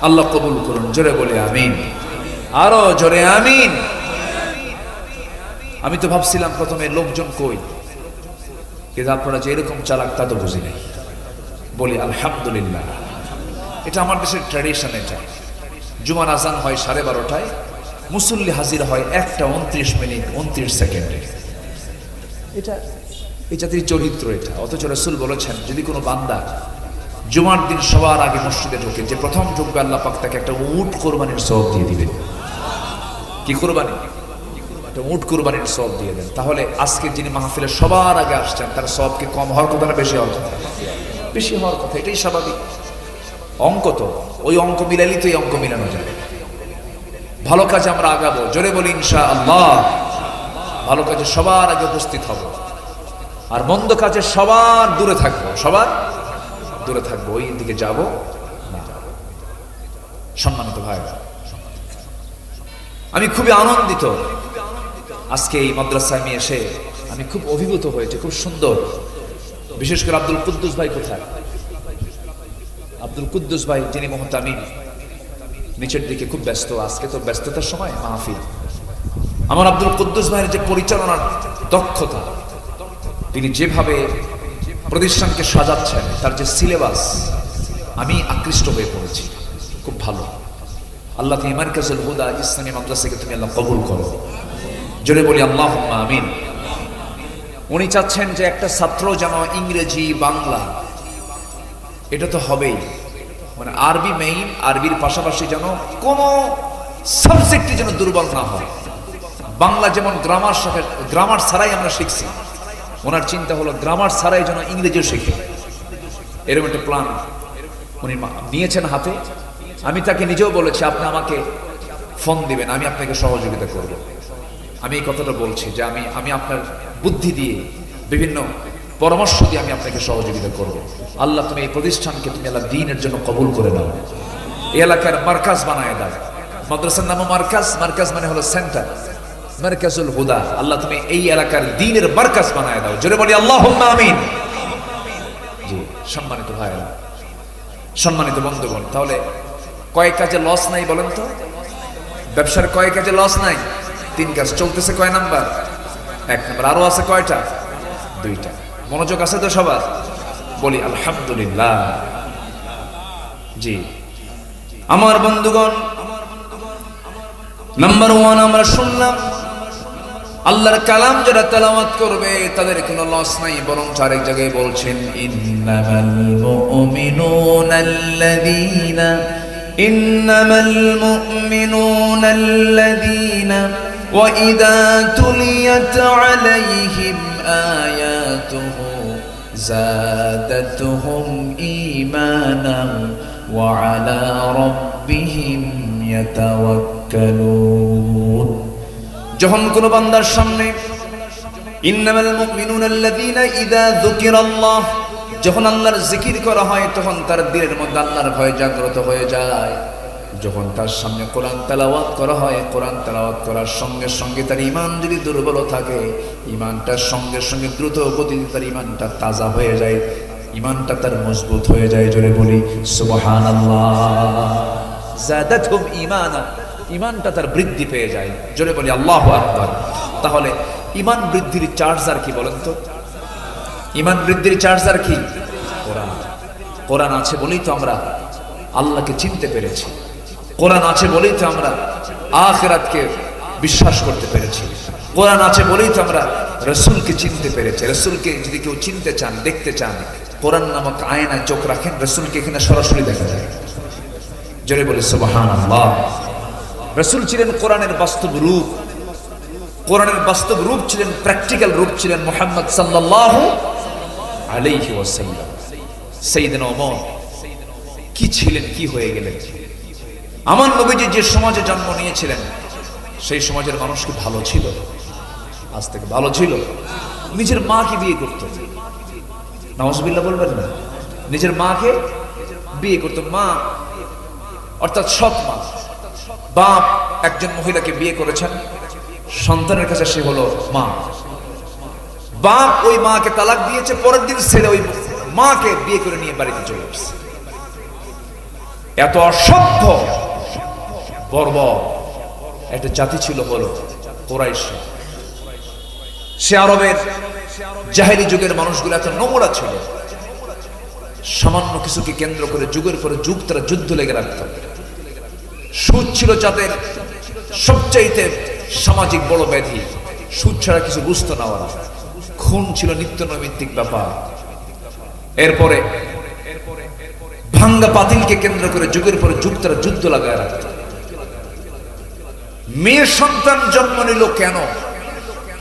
আল্লাহ কবুল করুন। জোরে বলে আমিন, আরো জোরে আমিন। আমি তো ভাবছিলাম প্রথমে লোকজন কই, কিন্তু আপনারা যে এরকম চালাক তা তো বুঝি নাই। বলি আলহামদুলিল্লাহ। এটা আমার দেশের ট্র্যাডিশন। এটা জুমার আজান হয় 12:30টায়, মুসল্লি হাজির হয় 1:29:29। এটা এই জাতির চরিত্র এটা। অথচ রাসূল বলেছেন, যদি কোনো বান্দা জুমার দিন সবার আগে মসজিদে ঢোকে, যে প্রথম ঢুকবে আল্লাহ পাক তাকে একটা উট কোরবানির সওয়াব দিয়ে দিবেন। কি কোরবানি? একটা উট কোরবানির সওয়াব দিয়ে দেন। তাহলে আজকে যিনি মাহফিলে সবার আগে আসছেন, তার সওয়াব কি কম হওয়ার কথা না বেশি হওয়ার কথা? বেশি হওয়ার কথা। এটাই স্বাভাবিক অঙ্ক। তো ওই অঙ্ক মিলাইলেই তো এই অঙ্ক মিলানো যাবে। ভালো কাজে আমরা আগাবো। জোরে বলি ইনশাআল্লাহ। ভালো কাজে সবার আগে উপস্থিত হব, আর মন্দ কাজে সবার দূরে থাকবো। সবার দূরে থাকবো, ওই দিকে যাব না। সম্মানিত ভাইরা, আমি খুবই আনন্দিত আজকে এই মাদ্রাসায় আমি এসে। আমি খুব অভিভূত হয়েছে, খুব সুন্দর। বিশেষ করে আব্দুল কুদ্দুস ভাই কোথায়? আব্দুল কুদ্দুস ভাই যিনি মুহতামিম, নিচের দিকে খুব ব্যস্ত। আজকে তো ব্যস্ততার সময় মাহফিল। আমার আব্দুল কুদ্দুস ভাইয়ের যে পরিচালনার দক্ষতা, তিনি যেভাবে প্রতিষ্ঠানকে সাজাচ্ছেন, তার যে সিলেবাস, আমি আকৃষ্ট হয়ে পড়েছি। খুব ভালো। আল্লাহ তুমি মারকাজুল হুদা ইসলামী মাদ্রাসাকে তুমি আল্লাহ কবুল করো। জোরে বলি আল্লাহুম্মা আমিন। উনি চাচ্ছেন যে একটা ছাত্র যেন ইংরেজি, বাংলা, এটা তো হবেই, মানে আরবি মেইন, আরবির পাশাপাশি যেন কোনো সাবজেক্টই যেন দুর্বল না হয়। বাংলা যেমন গ্রামার ছাড়াই আমরা শিখছি, ওনার চিন্তা হলো গ্রামার ছাড়াই যেন ইংরেজিও শেখে। এরকম একটা প্ল্যান উনি নিয়েছেন হাতে। আমি তাকে নিজেও বলেছি, আপনি আমাকে ফোন দিবেন, আমি আপনাকে সহযোগিতা করব। আমি এই কথাটা বলছি যে আমি আপনার বুদ্ধি দিয়ে, বিভিন্ন পরামর্শ দিয়ে আমি আপনাকে সহযোগিতা করব। আল্লাহ তুমি এই প্রতিষ্ঠানকে তুমি আল্লাহ দ্বীনের জন্য কবুল করে নাও, এই এলাকার মার্কাজ বানায় দাও। মাদ্রাসার নাম মার্কাজ, মার্কাজ মানে হলো সেন্টার, মার্কাজুল হুদা। আল্লাহ তুমি এই এলাকার দ্বীনের মার্কাজ বানায় দাও, জোরে বলি আল্লাহুম্মা আমিন। জি সম্মানিত ভাইরা, সম্মানিত বন্ধুগণ, তাহলে কয় কাজে লস নাই বলেন তো? ব্যবসার কয় কাজে লস নাই? 3 কাজ চলতেছে। কয় নাম্বার? 1 নাম্বার। আরো আছে কয়টা? 2টা। মনোযোগ আছে তো সবার? বলি আলহামদুলিল্লাহ। জি আমার বন্ধুগণ, নাম্বার 1 আমরা শুনলাম, আল্লাহর কালাম যারা তেলাওয়াত করবে তাদের কোনো লস নাই, বরং আরেক জায়গায় বলছেন ইন্নামাল মুমিনুনা আল্লাযীনা ওয়া ইযা তুলিয়াত আলাইহিম আয়াতুহু যাদাতুহুম ঈমানান ওয়া আলা রাব্বিহিম ইয়াতাওয়াক্কালুন। যখন কোন বান্দার সামনে ইন্নামাল মুমিনুনা আল্লাযীনা ইযা যুকিরাল্লাহ, যখন আল্লাহর জিকির করা হয় তখন তার দিলের মধ্যে আল্লাহর ভয় জাগ্রত হয়ে যায়। যখন তার সামনে কোরআন তেলাওয়াত করা হয়, কোরআন তেলাওয়াত করার সঙ্গে সঙ্গে তার ঈমান যদি দুর্বল থাকে, ঈমানটার সঙ্গে সঙ্গে দ্রুত গতিতে তার ঈমানটা তাজা হয়ে যায়, ঈমানটা তার মজবুত হয়ে যায়। জোরে বলি সুবহানাল্লাহ। যাদাতুহুম ঈমানা, ঈমানটা তার বৃদ্ধি পেয়ে যায়। জোরে বলি আল্লাহু আকবার। তাহলে ঈমান বৃদ্ধির চার্জার কি বলেন তো? ঈমান বৃদ্ধির চার্জার কি? কোরআন। কোরআন আছে বলেই তো আমরা আল্লাহকে চিনতে পেরেছি, কোরআন আছে বলেই তো আমরা আখিরাতকে বিশ্বাস করতে পেরেছি, কোরআন আছে বলেই তো আমরা রাসূলকে চিনতে পেরেছি। রাসূলকে যদি কেউ চিনতে চান, দেখতে চান, কোরআন নামক আয়নায় চোখ রাখেন, রাসূলকে এখানে সরাসরি দেখা যায়। জোরে বলি সুবহানাল্লাহ। রাসূল ছিলেন কোরআনের বাস্তব রূপ, কোরআনের বাস্তব রূপ ছিলেন, প্র্যাকটিক্যাল রূপ ছিলেন মুহাম্মদ সাল্লাল্লাহু আলাইহি ওয়াসাল্লাম। সাইয়েদনা ওমর কি ছিলেন, কি হয়ে গেলেন? আমার নবীজি যে সমাজে জন্ম নিয়েছিলেন সেই সমাজের মানুষ কি ভালো ছিল? আজ থেকে ভালো ছিল? নিজের মাকে বিয়ে করত, নাউজুবিল্লাহ বলবেন না, নিজের মাকে বিয়ে করত। মা অর্থাৎ সৎ মা, বাপ একজন মহিলাকে বিয়ে করেছেন, সন্তানের কাছে সে হলো মা। বাপ ওই মাকে তালাক দিয়েছে, পরের দিন ছেলে ওই মাকে বিয়ে করে নিয়ে বাড়িতে চলে আসছে। এত অসভ্য বর্বর একটা জাতি ছিল হলো কুরাইশ। সে আরবের জাহেলি যুগের মানুষগুলো এত নোংরা ছিল, সামান্য কিছুকে কেন্দ্র করে যুগের পরে যুগ তারা যুদ্ধ লেগে রাখত। সুদ ছিল যাদের সবচাইতে সামাজিক বড় ব্যাধি, সুদ ছাড়া কিছু বুঝতো না ওরা। খুন ছিল নিত্য নৈমিত্তিক ব্যাপার। এরপরে ভাঙ্গা পাতিলকে কেন্দ্র করে যুগের পরে যুগ তারা যুদ্ধ লাগায় রাখত। মেয়ে সন্তান জন্ম নিল কেন?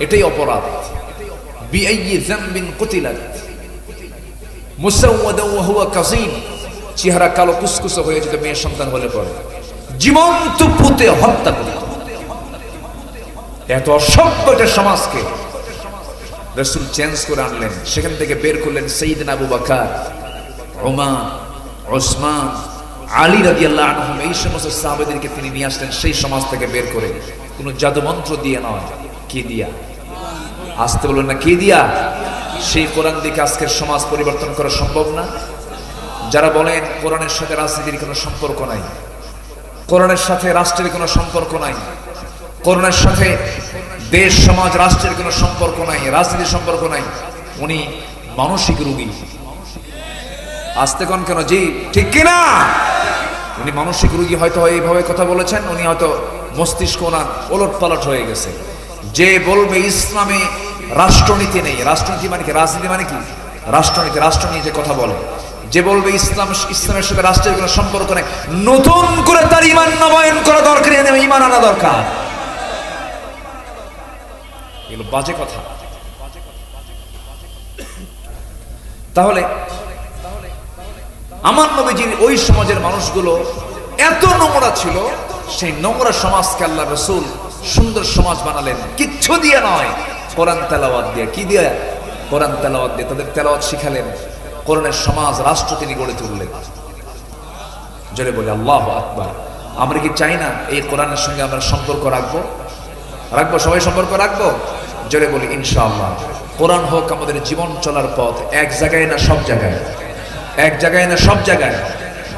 এটাই অপরাধ। বিআইয়ি যামবিন কুতিলাত মুসাওয়াদান ওয়া হুয়া কাযীম, চেহারা কালো কুসকুসে হয়ে যেত মেয়ে সন্তান হলে পরে, জীবন্ত পুঁতে হত্যা করত। এত অসভ্যটা সমাজকে রাসূল চেঞ্জ করে আনলেন। সেখান থেকে বের করলেন সাইয়েদনা আবু বকর, ওমর, ওসমান, আলী রাদিয়াল্লাহু আনহুম। এই সমস্ত সাহাবাদেরকে তিনি নিয়ে আসলেন সেই সমাজ থেকে বের করে। কোনো জাদু মন্ত্র দিয়ে নয়। কি দিয়া? আসতে বলুন না, কি দিয়া? সেই কোরআন দিকে আজকের সমাজ পরিবর্তন করা সম্ভব না? যারা বলেন কোরআনের সাথে রাজনীতির কোনো সম্পর্ক নাই, কোরআনের সাথে রাষ্ট্রের কোনো সম্পর্ক নাই, কোরআনের সাথে দেশ সমাজ রাষ্ট্রের কোনো সম্পর্ক নাই, রাজনীতির সম্পর্ক নাই, উনি মানসিক রোগী। আসতে কোন কেন? জি ঠিক কিনা? উনি মানসিক রোগী। হয়তো এইভাবে কথা বলেছেন, উনি হয়তো মস্তিষ্ক ওনার ওলট পালট হয়ে গেছে। যে বলবে ইসলামে রাষ্ট্রনীতি নেই, রাষ্ট্রনীতি মানে কি? রাজনীতি মানে কি? রাষ্ট্রনীতি, রাষ্ট্র নিয়ে যে কথা বলে, যে বলবে ইসলামের সাথে রাষ্ট্রের কোনো সম্পর্ক নেই, নতুন করে তার ঈমান নবায়ন করা দরকার, ঈমান আনা দরকার। এগুলো বাজে কথা। তাহলে আমার নবীজির ওই সমাজের মানুষগুলো এত নোংরা ছিল, সেই নোংরা সমাজকে আল্লাহ রাসূল সুন্দর সমাজ বানালেন, কিচ্ছু দিয়ে নয়, কোরআন তেলাওয়াত দিয়ে। কি দিয়ে? কোরআন তেলাওয়াত দিয়ে তাদের তেলাওয়াত শিখালেন, কোরআনের সমাজ রাষ্ট্র তিনি গড়ে তুললেন। জোরে বলে আল্লাহু আকবার। আমরা কি চাই না এই কোরআনের সঙ্গে আমরা সম্পর্ক রাখবো? রাখবো, সবাই সম্পর্ক রাখবো। জোরে বলি ইনশাআল্লাহ। কোরআন হোক আমাদের জীবন চলার পথ, এক জায়গায় না সব জায়গায়, এক জায়গায় না সব জায়গায়।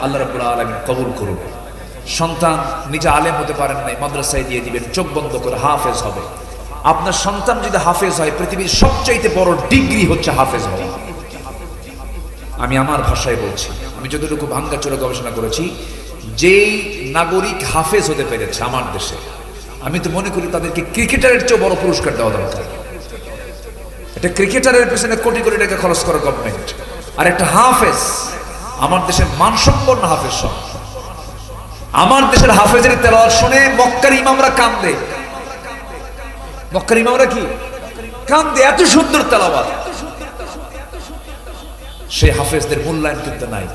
আল্লাহ রাব্বুল আলামিন কবুল করুন। সন্তান নিজে আলেম হতে পারেন নাই, মাদ্রাসায় দিয়ে দিবেন, চোখ বন্ধ করে হাফেজ হবে। আপনার সন্তান যদি হাফেজ হয়, পৃথিবীর সবচাইতে বড় ডিগ্রি হচ্ছে হাফেজ হওয়া। আমি আমার ভাষায় বলছি, আমি যতটুকু ভাঙ্গাচোরা গবেষণা করেছি, যেই নাগরিক হাফেজ হতে পেরেছে আমার দেশে, আমি তো মনে করি তাদেরকে ক্রিকেটারের চেয়ে বড় পুরস্কার দেওয়া দরকার। একটা ক্রিকেটারের পেছনে কোটি কোটি টাকা খরচ করে গভর্নমেন্ট, আর একটা হাফেজ, আমার দেশের মানসম্পন্ন হাফেজ সব। আমার দেশের হাফেজের তেলাওয়াত শুনে মক্কার ইমামরা কান্দে। মক্কার ইমামরা কি কান্দে, এত সুন্দর তেলাওয়াত। সেই হাফেজদের মূল্যায়ন কিন্তু নাই।